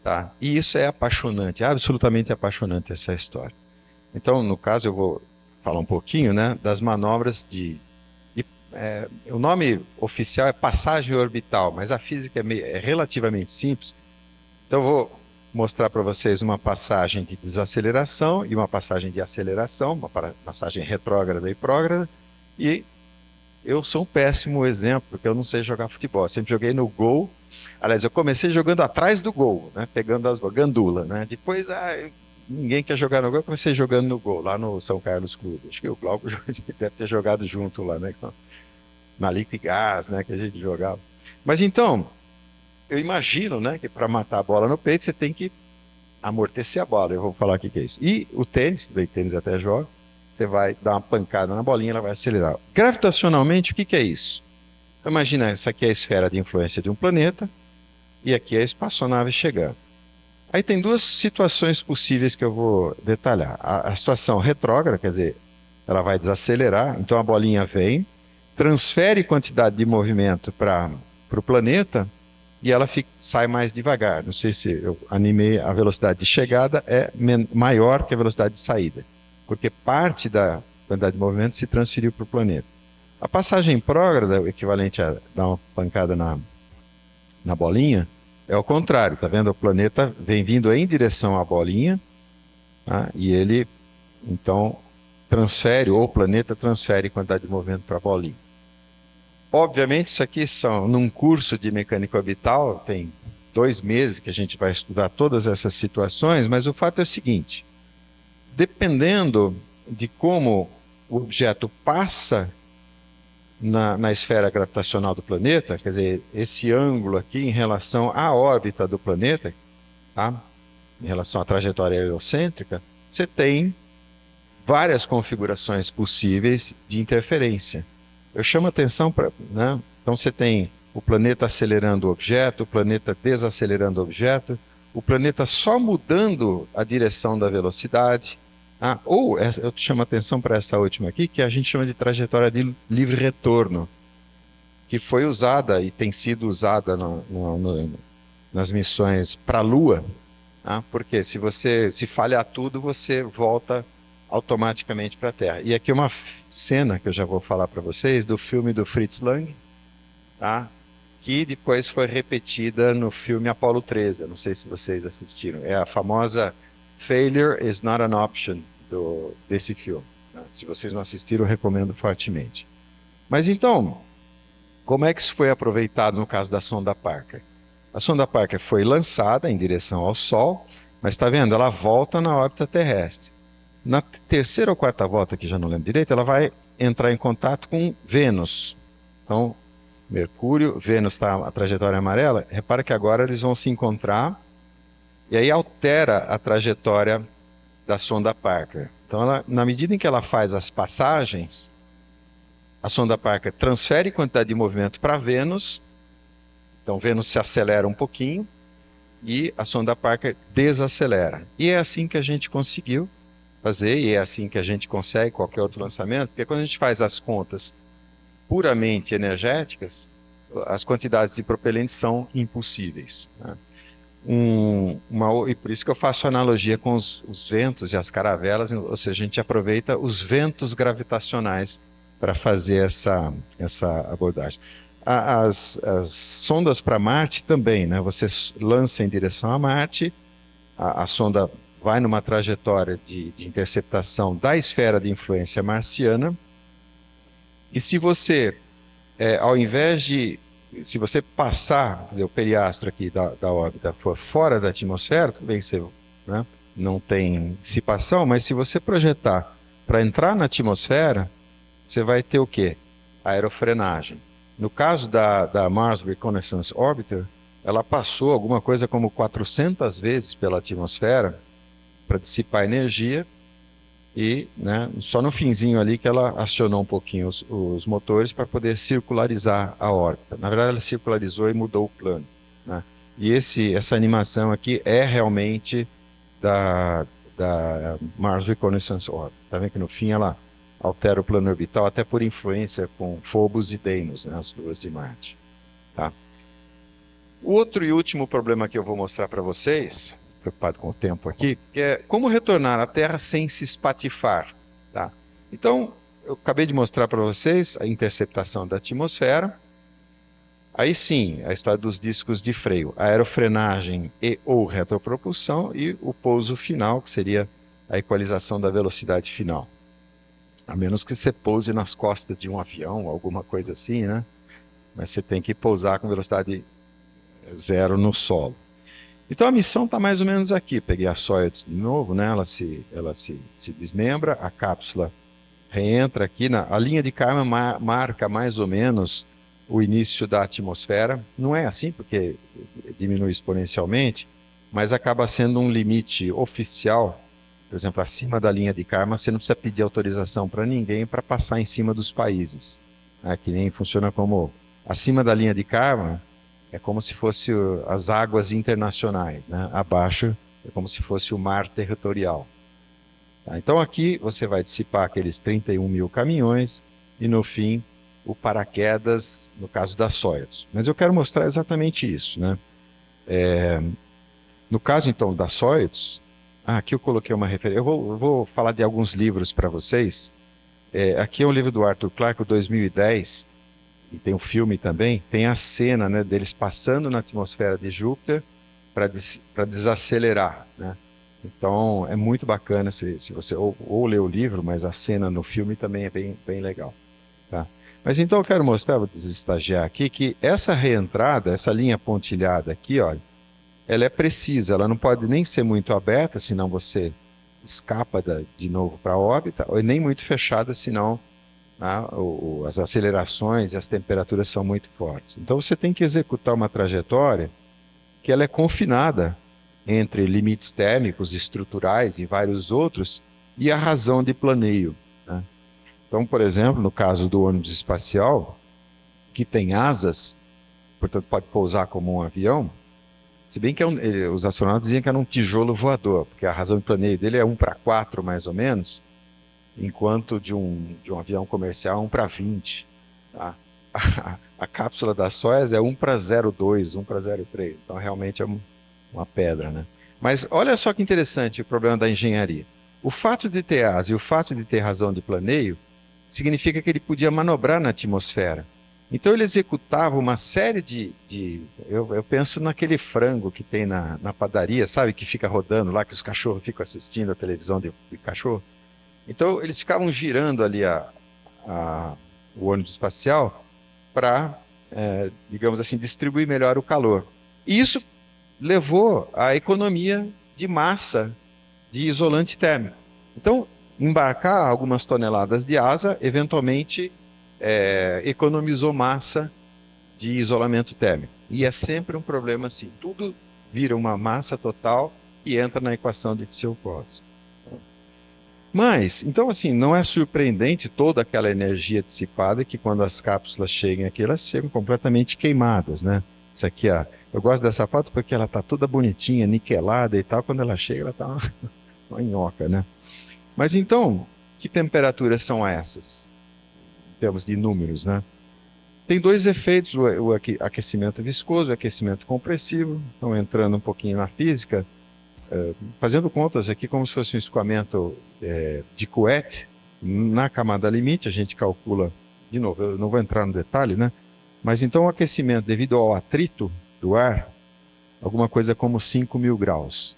Tá? E isso é apaixonante, absolutamente apaixonante essa história. Então, no caso, eu vou falar um pouquinho, né, das manobras o nome oficial é passagem orbital, mas a física é relativamente simples. Então, eu vou mostrar para vocês uma passagem de desaceleração e uma passagem de aceleração, uma passagem retrógrada e prógrada, e eu sou um péssimo exemplo, porque eu não sei jogar futebol. Eu sempre joguei no gol. Aliás, eu comecei jogando atrás do gol, né? Pegando as gandula, né? Depois, ninguém quer jogar no gol, eu comecei jogando no gol, lá no São Carlos Clube. Acho que o Glauco deve ter jogado junto lá, né? Na Liquigás, né? Que a gente jogava. Mas então, eu imagino, né? Que para matar a bola no peito, você tem que amortecer a bola. Eu vou falar o que é isso. E o tênis, daí tênis até joga, você vai dar uma pancada na bolinha, ela vai acelerar. Gravitacionalmente, o que é isso? Então, imagina, essa aqui é a esfera de influência de um planeta, e aqui é a espaçonave chegando. Aí tem duas situações possíveis que eu vou detalhar. A situação retrógrada, quer dizer, ela vai desacelerar, então a bolinha vem, transfere quantidade de movimento para o planeta, e ela sai mais devagar. Não sei se eu animei, a velocidade de chegada é maior que a velocidade de saída, porque parte da quantidade de movimento se transferiu para o planeta. A passagem prógrada, o equivalente a dar uma pancada na bolinha, é o contrário, tá vendo? O planeta vem vindo em direção à bolinha, tá? E ele, então, transfere, ou o planeta transfere quantidade de movimento para a bolinha. Obviamente, isso aqui num curso de mecânica orbital, tem 2 meses que a gente vai estudar todas essas situações, mas o fato é o seguinte, dependendo de como o objeto passa na esfera gravitacional do planeta, quer dizer, esse ângulo aqui em relação à órbita do planeta, tá? Em relação à trajetória heliocêntrica, você tem várias configurações possíveis de interferência. Eu chamo a atenção para, né? Então você tem o planeta acelerando o objeto, o planeta desacelerando o objeto, o planeta só mudando a direção da velocidade, ou eu te chamo a atenção para essa última aqui, que a gente chama de trajetória de livre retorno, que foi usada e tem sido usada nas missões para a Lua, porque se falhar tudo, você volta automaticamente para a Terra. E aqui uma cena que eu já vou falar para vocês, do filme do Fritz Lang, tá? Que depois foi repetida no filme Apollo 13, eu não sei se vocês assistiram, é a famosa Failure is not an option desse filme. Se vocês não assistiram, eu recomendo fortemente. Mas então, como é que isso foi aproveitado no caso da sonda Parker? A sonda Parker foi lançada em direção ao Sol, mas está vendo? Ela volta na órbita terrestre. Na terceira ou quarta volta, que já não lembro direito, ela vai entrar em contato com Vênus. Então, Mercúrio, Vênus está a trajetória amarela. Repara que agora eles vão se encontrar e aí altera a trajetória da sonda Parker. Então, na medida em que ela faz as passagens, a sonda Parker transfere quantidade de movimento para Vênus. Então, Vênus se acelera um pouquinho. e a sonda Parker desacelera. E é assim que a gente conseguiu fazer, e é assim que a gente consegue qualquer outro lançamento, porque quando a gente faz as contas puramente energéticas, as quantidades de propelente são impossíveis, né? E por isso que eu faço analogia com os ventos e as caravelas, ou seja, a gente aproveita os ventos gravitacionais para fazer essa abordagem. As sondas para Marte também, né? Você lança em direção a Marte, a sonda vai numa trajetória de interceptação da esfera de influência marciana, e se você, ao invés de, se você passar, quer dizer, o periastro aqui da órbita for fora da atmosfera, tudo bem que você, né, não tem dissipação, mas se você projetar para entrar na atmosfera, você vai ter o quê? Aerofrenagem. No caso da Mars Reconnaissance Orbiter, ela passou alguma coisa como 400 vezes pela atmosfera para dissipar energia e, né, só no finzinho ali que ela acionou um pouquinho os motores para poder circularizar a órbita. Na verdade, ela circularizou e mudou o plano, né? E essa animação aqui é realmente da Mars Reconnaissance Orbiter. Está vendo que no fim ela altera o plano orbital, até por influência com Phobos e Deimos, né, as luas de Marte. Tá? O outro e último problema que eu vou mostrar para vocês, preocupado com o tempo aqui, que é como retornar à Terra sem se espatifar. Tá? Então, eu acabei de mostrar para vocês a interceptação da atmosfera. Aí sim, a história dos discos de freio, aerofrenagem e ou retropropulsão e o pouso final, que seria a equalização da velocidade final. A menos que você pouse nas costas de um avião, alguma coisa assim, né? Mas você tem que pousar com velocidade zero no solo. Então a missão está mais ou menos aqui. Peguei a Soyuz de novo, né? Ela se desmembra, a cápsula reentra aqui. A linha de Kármán marca mais ou menos o início da atmosfera. Não é assim, porque diminui exponencialmente, mas acaba sendo um limite oficial. Por exemplo, acima da linha de Kármán, você não precisa pedir autorização para ninguém para passar em cima dos países. Né? Que nem funciona como acima da linha de Kármán, é como se fosse as águas internacionais, né? Abaixo é como se fosse o mar territorial. Tá? Então aqui você vai dissipar aqueles 31 mil caminhões e no fim o paraquedas, no caso da Soyuz. Mas eu quero mostrar exatamente isso, né? No caso então da Soyuz, aqui eu coloquei uma referência. Eu vou falar de alguns livros para vocês. Aqui é um livro do Arthur Clarke, 2010, e tem um filme também. Tem a cena, né, deles passando na atmosfera de Júpiter para desacelerar, né? Então é muito bacana se você ou ler o livro, mas a cena no filme também é bem legal. Tá? Mas então eu quero mostrar, vou desestagiar aqui, que essa reentrada, essa linha pontilhada aqui, olha, ela é precisa, ela não pode nem ser muito aberta, senão você escapa de novo para a órbita, ou nem muito fechada, senão as acelerações e as temperaturas são muito fortes. Então você tem que executar uma trajetória que ela é confinada entre limites térmicos, estruturais e vários outros, e a razão de planeio. Né? Então, por exemplo, no caso do ônibus espacial, que tem asas, portanto pode pousar como um avião, se bem que os astronautas diziam que era um tijolo voador, porque a razão de planeio dele é 1:4 mais ou menos, enquanto de um avião comercial 1:20. Tá? A cápsula da Soyuz é 1:02, 1:03, então realmente é uma pedra, né? Mas olha só que interessante o problema da engenharia. O fato de ter asa e o fato de ter razão de planeio significa que ele podia manobrar na atmosfera. Então ele executava uma série eu penso naquele frango que tem na padaria, sabe? Que fica rodando lá, que os cachorros ficam assistindo a televisão de cachorro. Então eles ficavam girando ali o ônibus espacial para, digamos assim, distribuir melhor o calor. E isso levou à economia de massa de isolante térmico. Então, embarcar algumas toneladas de asa, eventualmente economizou massa de isolamento térmico. E é sempre um problema assim, tudo vira uma massa total e entra na equação de Tsiolkovsky. Mas, então assim, não é surpreendente toda aquela energia dissipada que quando as cápsulas chegam aqui, elas chegam completamente queimadas, né? Isso aqui, ó, eu gosto dessa foto porque ela está toda bonitinha, niquelada e tal. Quando ela chega, ela está uma nhoca, né? Mas então, que temperaturas são essas? Em termos de números, né? Tem dois efeitos, o aquecimento viscoso e o aquecimento compressivo. Então, entrando um pouquinho na física, fazendo contas aqui como se fosse um escoamento de cohete, na camada limite, a gente calcula, de novo, eu não vou entrar no detalhe, né? Mas então o aquecimento devido ao atrito do ar, alguma coisa como 5.000 graus.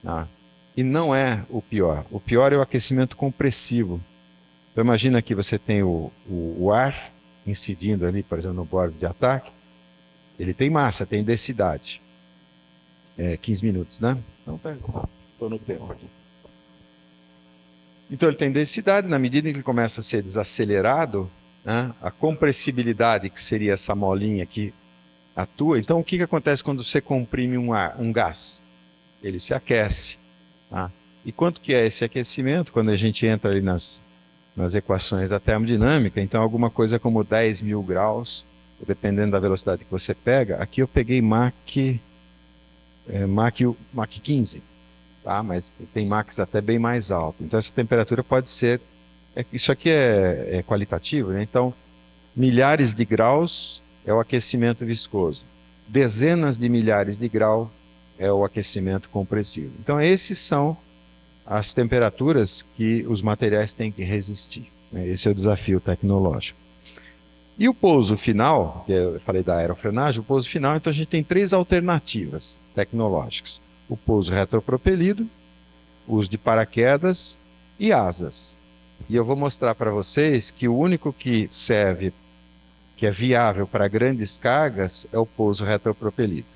Tá? E não é o pior. O pior é o aquecimento compressivo. Então imagina que você tem o ar incidindo ali, por exemplo, no bordo de ataque. Ele tem massa, tem densidade. 15 minutos, né? Então estou no tempo aqui. Então ele tem densidade, na medida em que ele começa a ser desacelerado, né, a compressibilidade, que seria essa molinha que atua. Então o que acontece quando você comprime um gás? Ele se aquece. Tá? E quanto que é esse aquecimento? Quando a gente entra ali nas equações da termodinâmica, então alguma coisa como 10.000 graus, dependendo da velocidade que você pega. Aqui eu peguei Mach 15, tá? Mas tem Machs até bem mais alto. Então essa temperatura pode ser, isso aqui é qualitativo, né? Então milhares de graus é o aquecimento viscoso, dezenas de milhares de graus é o aquecimento compressivo. Então esses são as temperaturas que os materiais têm que resistir, né? Esse é o desafio tecnológico. E o pouso final, que eu falei da aerofrenagem, o pouso final, então a gente tem três alternativas tecnológicas. O pouso retropropelido, uso de paraquedas e asas. E eu vou mostrar para vocês que o único que serve, que é viável para grandes cargas, é o pouso retropropelido.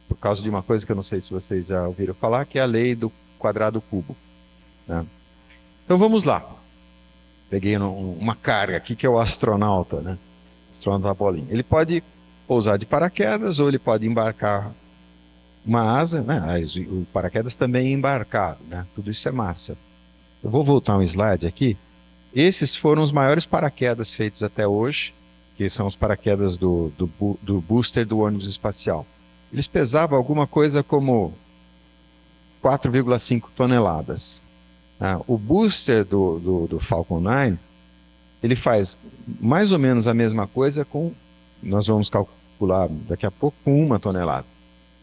Por causa de uma coisa que eu não sei se vocês já ouviram falar, que é a lei do quadrado cubo, né? Então vamos lá. Peguei uma carga aqui que é o astronauta, né? Astronauta da bolinha. Ele pode pousar de paraquedas ou ele pode embarcar uma asa, né? O paraquedas também é embarcado, né? Tudo isso é massa. Eu vou voltar um slide aqui. Esses foram os maiores paraquedas feitos até hoje, que são os paraquedas do booster do ônibus espacial. Eles pesavam alguma coisa como 4,5 toneladas. O booster do Falcon 9, ele faz mais ou menos a mesma coisa nós vamos calcular daqui a pouco, com 1 tonelada.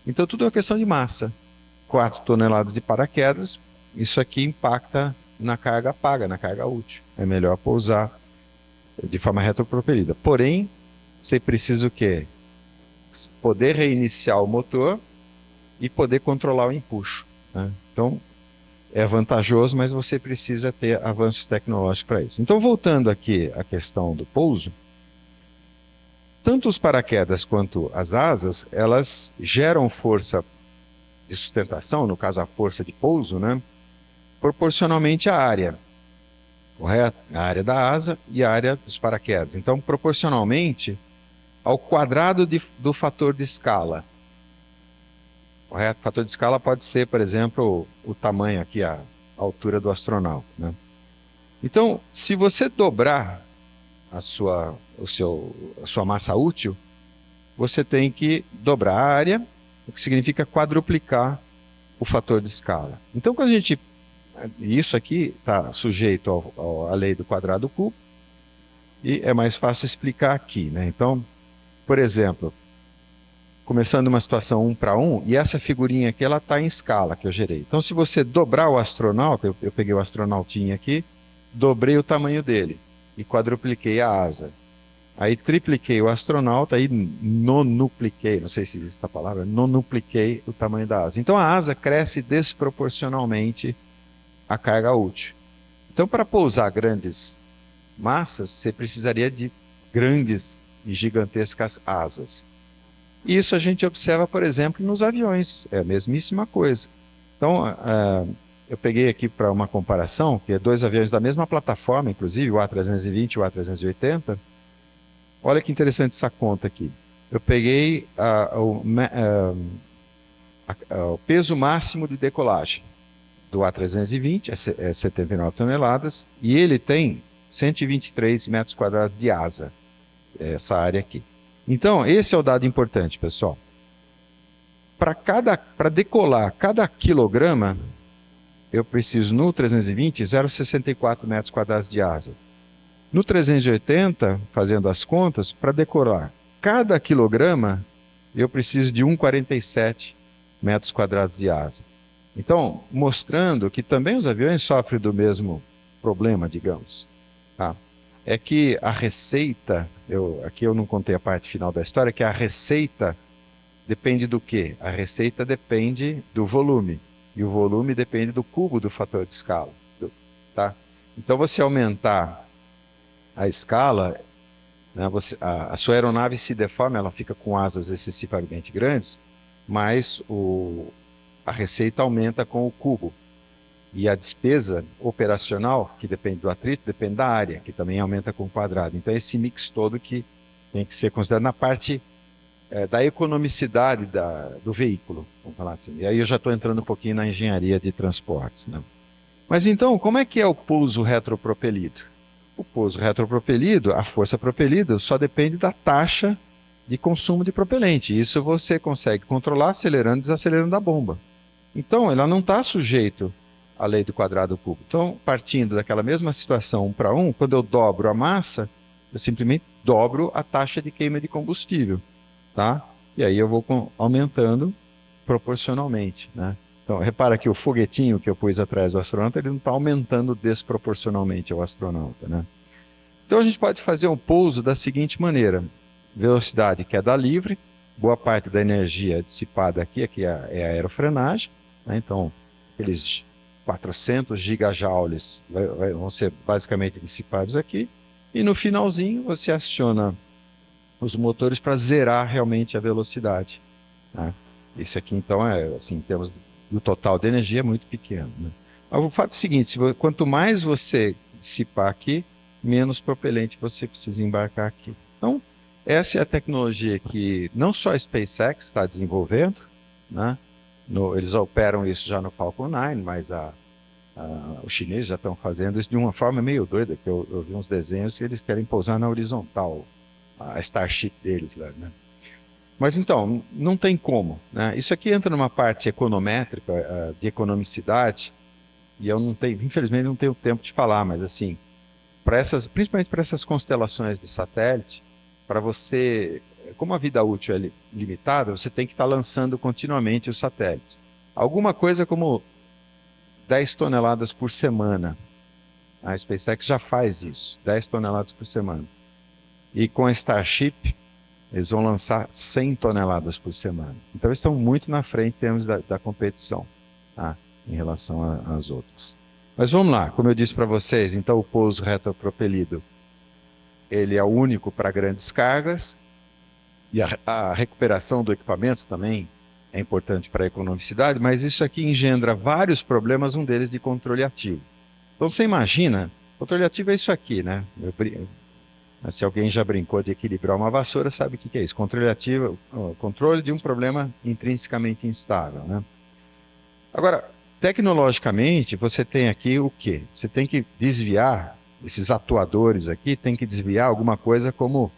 Então tudo é uma questão de massa. 4 toneladas de paraquedas, isso aqui impacta na carga paga, na carga útil. É melhor pousar de forma retropropelida. Porém, você precisa o quê? Poder reiniciar o motor e poder controlar o empuxo, né? Então, é vantajoso, mas você precisa ter avanços tecnológicos para isso. Então, voltando aqui à questão do pouso, tanto os paraquedas quanto as asas, elas geram força de sustentação, no caso a força de pouso, né, proporcionalmente à área, correto? A área da asa e a área dos paraquedas. Então, proporcionalmente ao quadrado do fator de escala. Correto? O fator de escala pode ser, por exemplo, o tamanho aqui, a altura do astronauta, né? Então, se você dobrar a sua massa útil, você tem que dobrar a área, o que significa quadruplicar o fator de escala. Então, quando a gente... Isso aqui está sujeito à lei do quadrado cubo, e é mais fácil explicar aqui, né? Então, por exemplo, começando uma situação 1 para 1, e essa figurinha aqui, ela está em escala, que eu gerei. Então, se você dobrar o astronauta, eu peguei o astronautinho aqui, dobrei o tamanho dele, e quadrupliquei a asa. Aí tripliquei o astronauta, aí nonupliquei, não sei se existe essa palavra, nonupliquei o tamanho da asa. Então, a asa cresce desproporcionalmente à carga útil. Então, para pousar grandes massas, você precisaria de grandes e gigantescas asas. E isso a gente observa, por exemplo, nos aviões. É a mesmíssima coisa. Então, eu peguei aqui para uma comparação, que é 2 aviões da mesma plataforma, inclusive o A320 e o A380. Olha que interessante essa conta aqui. Eu peguei o peso máximo de decolagem do A320, é 79 toneladas, e ele tem 123 metros quadrados de asa, essa área aqui. Então, esse é o dado importante, pessoal. Para decolar cada quilograma, eu preciso no 320, 0,64 metros quadrados de asa. No 380, fazendo as contas, para decolar cada quilograma, eu preciso de 1,47 metros quadrados de asa. Então, mostrando que também os aviões sofrem do mesmo problema, digamos. Tá? É que a receita, aqui eu não contei a parte final da história, que a receita depende do quê? A receita depende do volume. E o volume depende do cubo do fator de escala. Tá? Então, você aumentar a escala, né, a sua aeronave se deforma, ela fica com asas excessivamente grandes, mas a receita aumenta com o cubo. E a despesa operacional, que depende do atrito, depende da área, que também aumenta com o quadrado. Então, esse mix todo que tem que ser considerado na parte da economicidade do veículo, vamos falar assim. E aí eu já estou entrando um pouquinho na engenharia de transportes. Né? Mas então, como é que é o pouso retropropelido? O pouso retropropelido, a força propelida, só depende da taxa de consumo de propelente. Isso você consegue controlar acelerando e desacelerando a bomba. Então, ela não está sujeito à lei do quadrado cúbico. Então, partindo daquela mesma situação 1 para 1, quando eu dobro a massa, eu simplesmente dobro a taxa de queima de combustível. Tá? E aí eu vou aumentando proporcionalmente. Né? Então, repara que o foguetinho que eu pus atrás do astronauta, ele não está aumentando desproporcionalmente ao astronauta. Né? Então, a gente pode fazer um pouso da seguinte maneira. Velocidade queda livre, boa parte da energia é dissipada aqui é a aerofrenagem. Né? Então, aqueles 400 gigajoules vão ser basicamente dissipados aqui. E no finalzinho, você aciona os motores para zerar realmente a velocidade. Né? Isso aqui, então, assim, em termos do total de energia, é muito pequeno. Né? O fato é o seguinte, quanto mais você dissipar aqui, menos propelente você precisa embarcar aqui. Então, essa é a tecnologia que não só a SpaceX está desenvolvendo, né? Eles operam isso já no Falcon 9, mas os chineses já estão fazendo isso de uma forma meio doida, que eu vi uns desenhos que eles querem pousar na horizontal, a Starship deles lá, né? Mas então, não tem como, né? Isso aqui entra numa parte econométrica, de economicidade, e eu infelizmente não tenho tempo de falar, mas assim, principalmente para essas constelações de satélite, para você, como a vida útil é limitada, você tem que estar lançando continuamente os satélites. Alguma coisa como 10 toneladas por semana. A SpaceX já faz isso, 10 toneladas por semana. E com a Starship, eles vão lançar 100 toneladas por semana. Então, eles estão muito na frente em termos da competição, tá? Em relação às outras. Mas vamos lá, como eu disse para vocês, então o pouso retropropelido, ele é o único para grandes cargas, e a recuperação do equipamento também é importante para a economicidade, mas isso aqui engendra vários problemas, um deles de controle ativo. Então, você imagina, controle ativo é isso aqui, né? Se alguém já brincou de equilibrar uma vassoura, sabe o que é isso. Controle ativo, controle de um problema intrinsecamente instável. Né? Agora, tecnologicamente, você tem aqui o quê? Você tem que desviar, esses atuadores aqui, tem que desviar alguma coisa como,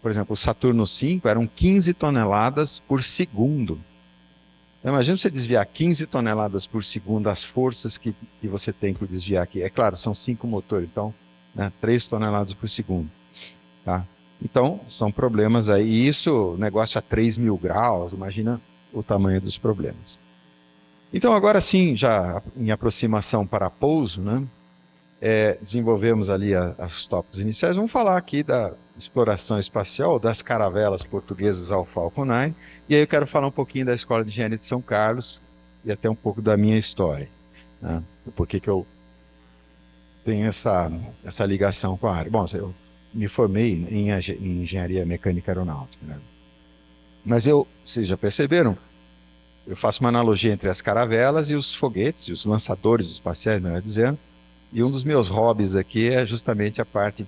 por exemplo, o Saturno V eram 15 toneladas por segundo. Então, imagina você desviar 15 toneladas por segundo as forças que você tem que desviar aqui. É claro, são 5 motores, então, né, 3 toneladas por segundo. Tá? Então, são problemas aí. E isso, o negócio a 3.000 graus, imagina o tamanho dos problemas. Então, agora sim, já em aproximação para pouso, né, desenvolvemos ali os tópicos iniciais. Vamos falar aqui da exploração espacial, das caravelas portuguesas ao Falcon 9. E aí eu quero falar um pouquinho da Escola de Engenharia de São Carlos e até um pouco da minha história. Né, por que eu tenho essa ligação com a área. Bom, eu me formei em engenharia mecânica aeronáutica. Né? Mas vocês já perceberam, eu faço uma analogia entre as caravelas e os foguetes, e os lançadores espaciais, melhor dizendo, e um dos meus hobbies aqui é justamente a parte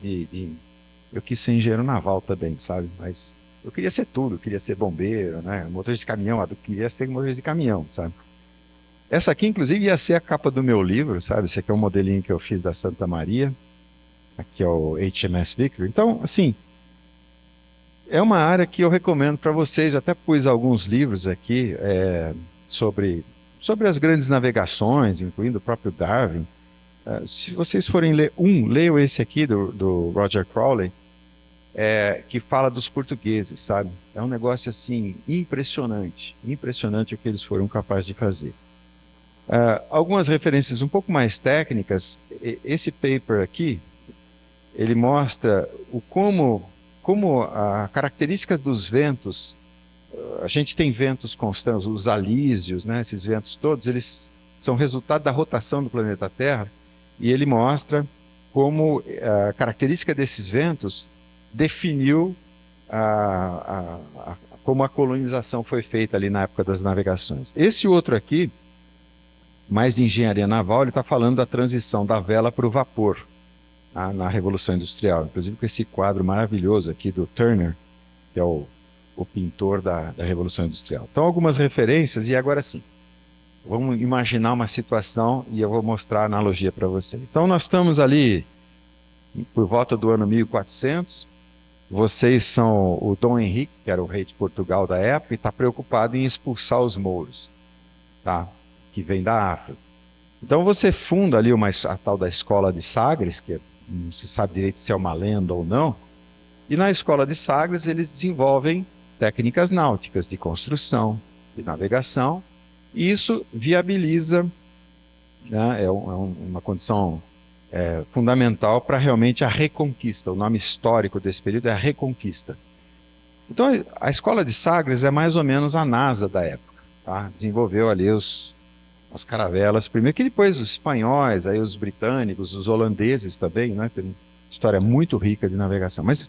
eu quis ser engenheiro naval também, sabe? Mas eu queria ser tudo, eu queria ser bombeiro, né? Motorista de caminhão, eu queria ser motorista de caminhão, sabe? Essa aqui, inclusive, ia ser a capa do meu livro, sabe? Esse aqui é um modelinho que eu fiz da Santa Maria. Aqui é o HMS Victory. Então, assim, É uma área que eu recomendo para vocês. Até pus alguns livros aqui sobre, sobre as grandes navegações, incluindo o próprio Darwin. Se vocês forem ler leiam esse aqui do Roger Crowley, que fala dos portugueses, sabe? É um negócio assim impressionante, impressionante o que eles foram capazes de fazer. Algumas referências um pouco mais técnicas. Esse paper aqui, ele mostra como a característica dos ventos. A gente tem ventos constantes, os alísios, né? Esses ventos todos, eles são resultado da rotação do planeta Terra, e ele mostra como a característica desses ventos definiu como a colonização foi feita ali na época das navegações. Esse outro aqui, mais de engenharia naval, ele está falando da transição da vela para o vapor na Revolução Industrial, inclusive com esse quadro maravilhoso aqui do Turner, que é o pintor da Revolução Industrial. Então, algumas referências, e agora sim, vamos imaginar uma situação e eu vou mostrar a analogia para você. Então, nós estamos ali por volta do ano 1400, vocês são o Dom Henrique, que era o rei de Portugal da época, e está preocupado em expulsar os mouros, tá? Que vem da África. Então você funda ali a tal da Escola de Sagres, que não se sabe direito se é uma lenda ou não, e na Escola de Sagres eles desenvolvem técnicas náuticas de construção, de navegação, e isso viabiliza, né, uma condição fundamental para realmente a Reconquista. O nome histórico desse período é a Reconquista. Então a Escola de Sagres é mais ou menos a NASA da época, tá? Desenvolveu ali as caravelas, primeiro, que depois os espanhóis, aí os britânicos, os holandeses também, né? Tem uma história muito rica de navegação. Mas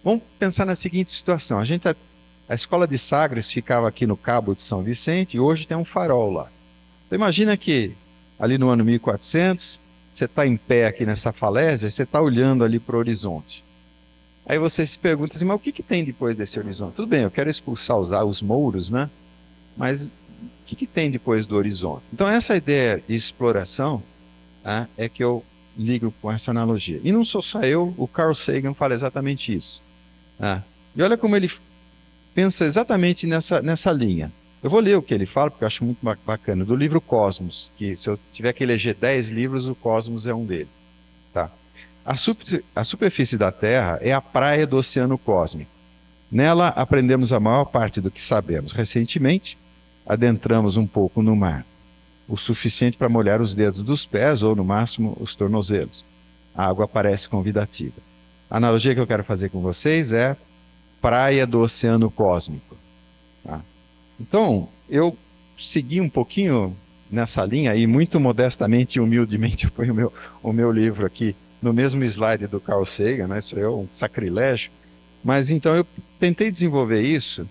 vamos pensar na seguinte situação: a Escola de Sagres ficava aqui no Cabo de São Vicente e hoje tem um farol lá. Então imagina que ali no ano 1400, você está em pé aqui nessa falésia, você está olhando ali para o horizonte. Aí você se pergunta assim, mas o que tem depois desse horizonte? Tudo bem, eu quero expulsar os mouros, né? Mas o que tem depois do horizonte? Então essa ideia de exploração, né, é que eu ligo com essa analogia. E não sou só eu, o Carl Sagan fala exatamente isso. Né? E olha como ele pensa exatamente nessa linha. Eu vou ler o que ele fala, porque eu acho muito bacana, do livro Cosmos, que se eu tiver que eleger 10 livros, o Cosmos é um deles. Tá? A superfície da Terra é a praia do oceano cósmico. Nela aprendemos a maior parte do que sabemos. Recentemente, adentramos um pouco no mar, o suficiente para molhar os dedos dos pés ou, no máximo, os tornozelos. A água parece convidativa. A analogia que eu quero fazer com vocês é praia do oceano cósmico. Tá? Então, eu segui um pouquinho nessa linha e muito modestamente e humildemente eu ponho o meu livro aqui no mesmo slide do Carl Sagan, né? Isso é um sacrilégio. Mas então eu tentei desenvolver isso,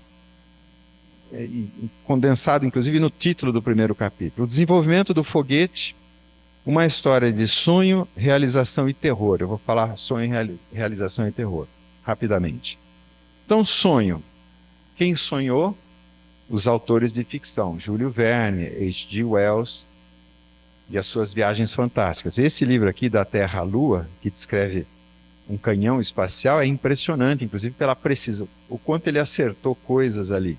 condensado inclusive no título do primeiro capítulo: o desenvolvimento do foguete, uma história de sonho, realização e terror. Eu vou falar sonho, realização e terror, rapidamente. Então, sonho. Quem sonhou? Os autores de ficção, Júlio Verne, H.G. Wells e as suas viagens fantásticas. Esse livro aqui, Da Terra à Lua, que descreve um canhão espacial, é impressionante, inclusive pela precisão, o quanto ele acertou coisas ali,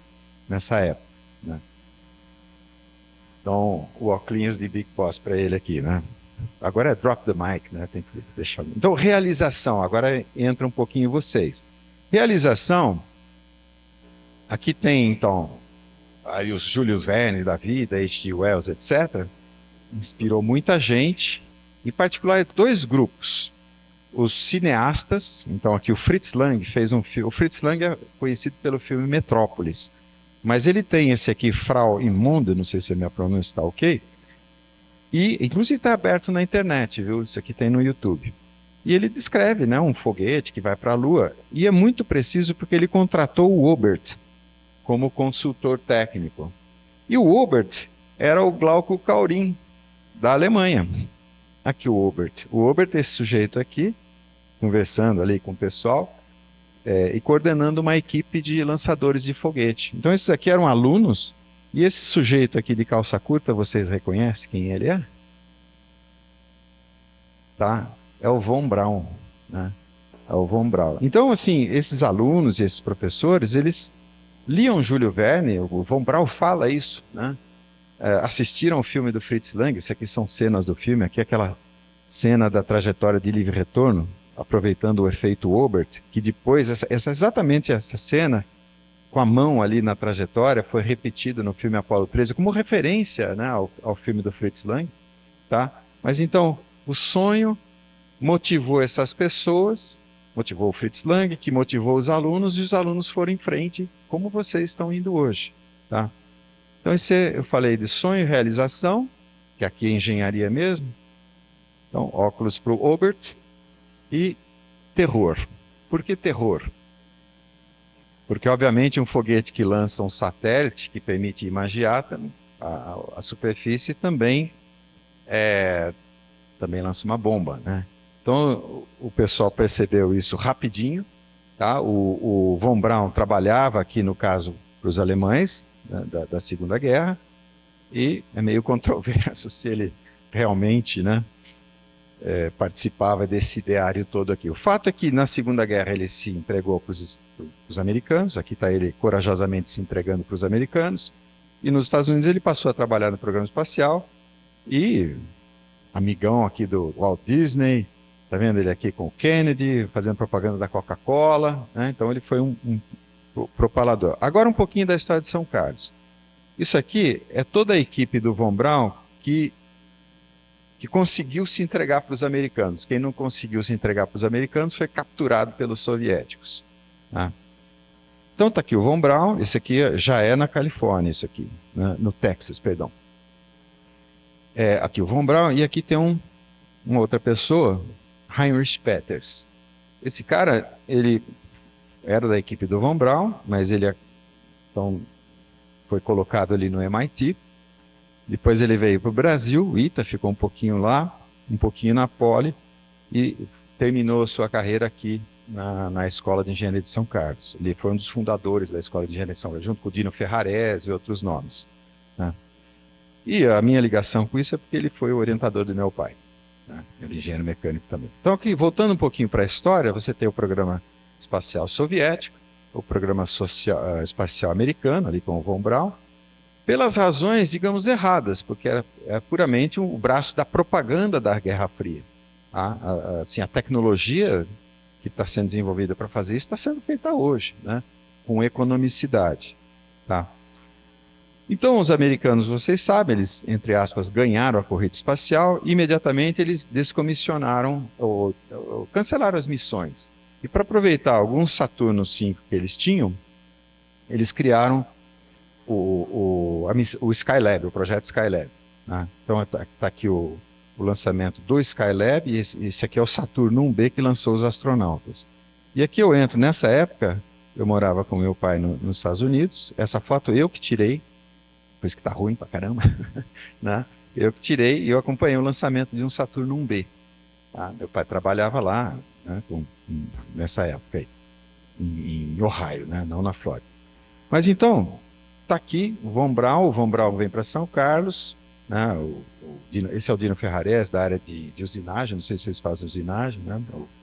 nessa época. Né? Então, o óculos de Big Boss para ele aqui, né? Agora é drop the mic, né? Tem que deixar. Então, realização, agora entra um pouquinho vocês. Realização, aqui tem, então, aí os Júlio Verne da vida, H.G. Wells, etc., inspirou muita gente, em particular dois grupos. Os cineastas, então aqui o Fritz Lang fez um filme. O Fritz Lang é conhecido pelo filme Metrópolis, mas ele tem esse aqui, Frau Imundo, não sei se a minha pronúncia está ok, e inclusive está aberto na internet, viu? Isso aqui tem no YouTube. E ele descreve, né, um foguete que vai para a Lua, e é muito preciso porque ele contratou o Obert como consultor técnico. E o Obert era o Glauco Caurin, da Alemanha. Aqui o Obert. O Obert é esse sujeito aqui, conversando ali com o pessoal, e coordenando uma equipe de lançadores de foguete. Então esses aqui eram alunos, e esse sujeito aqui de calça curta, vocês reconhecem quem ele é? Tá? É o Von Braun. Né? o Von Braun. Então, assim, esses alunos e esses professores, eles liam Júlio Verne, o Von Braun fala isso, né? Assistiram o filme do Fritz Lang, isso aqui são cenas do filme, aqui é aquela cena da trajetória de livre retorno, aproveitando o efeito Obert, que depois, exatamente essa cena, com a mão ali na trajetória, foi repetida no filme Apollo 13, como referência, né, ao filme do Fritz Lang, tá? Mas então, o sonho motivou essas pessoas, motivou o Fritz Lang, que motivou os alunos, e os alunos foram em frente, como vocês estão indo hoje, tá? Então, eu falei de sonho e realização, que aqui é engenharia mesmo. Então, óculos para o Obert. E terror. Por que terror? Porque, obviamente, um foguete que lança um satélite que permite imagiar a superfície também lança uma bomba, né? Então, o pessoal percebeu isso rapidinho. Tá? O Von Braun trabalhava aqui, no caso, para os alemães, né, da Segunda Guerra, e é meio controverso se ele realmente, né, participava desse ideário todo aqui. O fato é que na Segunda Guerra ele se entregou para os americanos, aqui está ele corajosamente se entregando para os americanos, e nos Estados Unidos ele passou a trabalhar no programa espacial, e amigão aqui do Walt Disney, tá vendo ele aqui com o Kennedy, fazendo propaganda da Coca-Cola, né? Então ele foi um propalador. Agora um pouquinho da história de São Carlos. Isso aqui é toda a equipe do Von Braun que conseguiu se entregar para os americanos. Quem não conseguiu se entregar para os americanos foi capturado pelos soviéticos. Tá? Então está aqui o Von Braun, esse aqui já é na Califórnia, isso aqui, né? No Texas, perdão. Aqui o Von Braun, e aqui tem uma outra pessoa, Heinrich Peters. Esse cara, ele era da equipe do Von Braun, mas ele então, foi colocado ali no MIT. Depois ele veio para o Brasil, o ITA, ficou um pouquinho lá, um pouquinho na Poli, e terminou sua carreira aqui na Escola de Engenharia de São Carlos. Ele foi um dos fundadores da Escola de Engenharia de São Carlos, junto com o Dino Ferrarese e outros nomes. Né? E a minha ligação com isso é porque ele foi o orientador do meu pai. Né? Ele é engenheiro mecânico também. Então, aqui, voltando um pouquinho para a história, você tem o programa espacial soviético, o programa espacial americano, ali com o Von Braun, pelas razões, digamos, erradas, porque é puramente o braço da propaganda da Guerra Fria. Assim, a tecnologia que está sendo desenvolvida para fazer isso está sendo feita hoje, né? Com economicidade. Tá? Então, os americanos, vocês sabem, eles, entre aspas, ganharam a corrida espacial, e imediatamente eles descomissionaram ou cancelaram as missões. E para aproveitar alguns Saturno V que eles tinham, eles criaram o Skylab, o projeto Skylab. Né? Então está aqui o lançamento do Skylab, e esse aqui é o Saturno 1B que lançou os astronautas. E aqui eu entro, nessa época, eu morava com meu pai nos Estados Unidos, essa foto eu que tirei, por isso que está ruim pra caramba, né? Eu que tirei e eu acompanhei o lançamento de um Saturno 1B. Tá? Meu pai trabalhava lá, né, nessa época aí, em Ohio, né, não na Flórida. Mas então, está aqui o Von Braun vem para São Carlos, né, esse é o Dino Ferrarese, da área de usinagem, não sei se vocês fazem usinagem, né,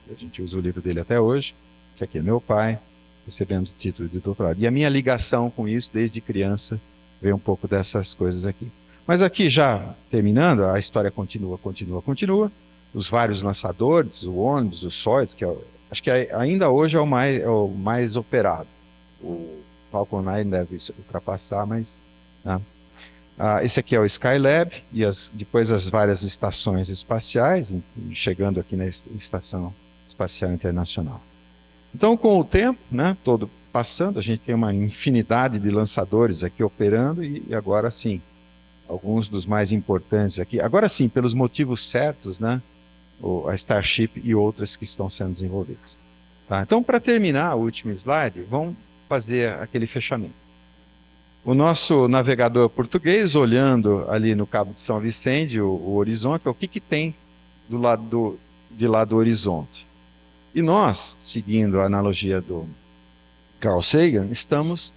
a gente usa o livro dele até hoje. Esse aqui é meu pai, recebendo o título de doutorado. E a minha ligação com isso, desde criança, veio um pouco dessas coisas aqui. Mas aqui, já terminando, a história continua. Os vários lançadores, o ônibus, o Soyuz, que acho que ainda hoje é o mais operado. O Falcon 9 deve ultrapassar, mas... Né? Esse aqui é o Skylab, e depois as várias estações espaciais, chegando aqui na Estação Espacial Internacional. Então, com o tempo, né, todo passando, a gente tem uma infinidade de lançadores aqui operando, e agora sim, alguns dos mais importantes aqui, agora sim, pelos motivos certos, né, a Starship e outras que estão sendo desenvolvidas. Tá? Então, para terminar, o último slide, vamos fazer aquele fechamento. O nosso navegador português, olhando ali no Cabo de São Vicente, o horizonte, o que tem de lá do horizonte? E nós, seguindo a analogia do Carl Sagan, estamos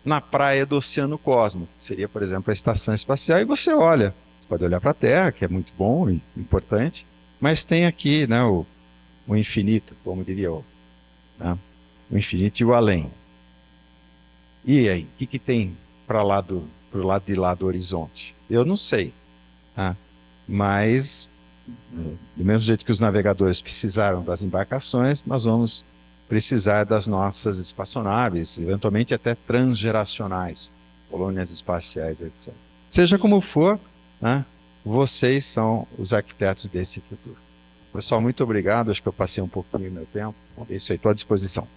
na praia do Oceano Cósmico, que seria, por exemplo, a estação espacial, e você pode olhar para a Terra, que é muito bom e importante, mas tem aqui, né, o infinito, como diria né? O infinito e o além. E aí, o que tem para pro lado de lá do horizonte? Eu não sei, tá? Mas, do mesmo jeito que os navegadores precisaram das embarcações, nós vamos precisar das nossas espaçonaves, eventualmente até transgeracionais, colônias espaciais, etc. Seja como for, né, vocês são os arquitetos desse futuro. Pessoal, muito obrigado. Acho que eu passei um pouquinho do meu tempo. É isso aí, estou à disposição.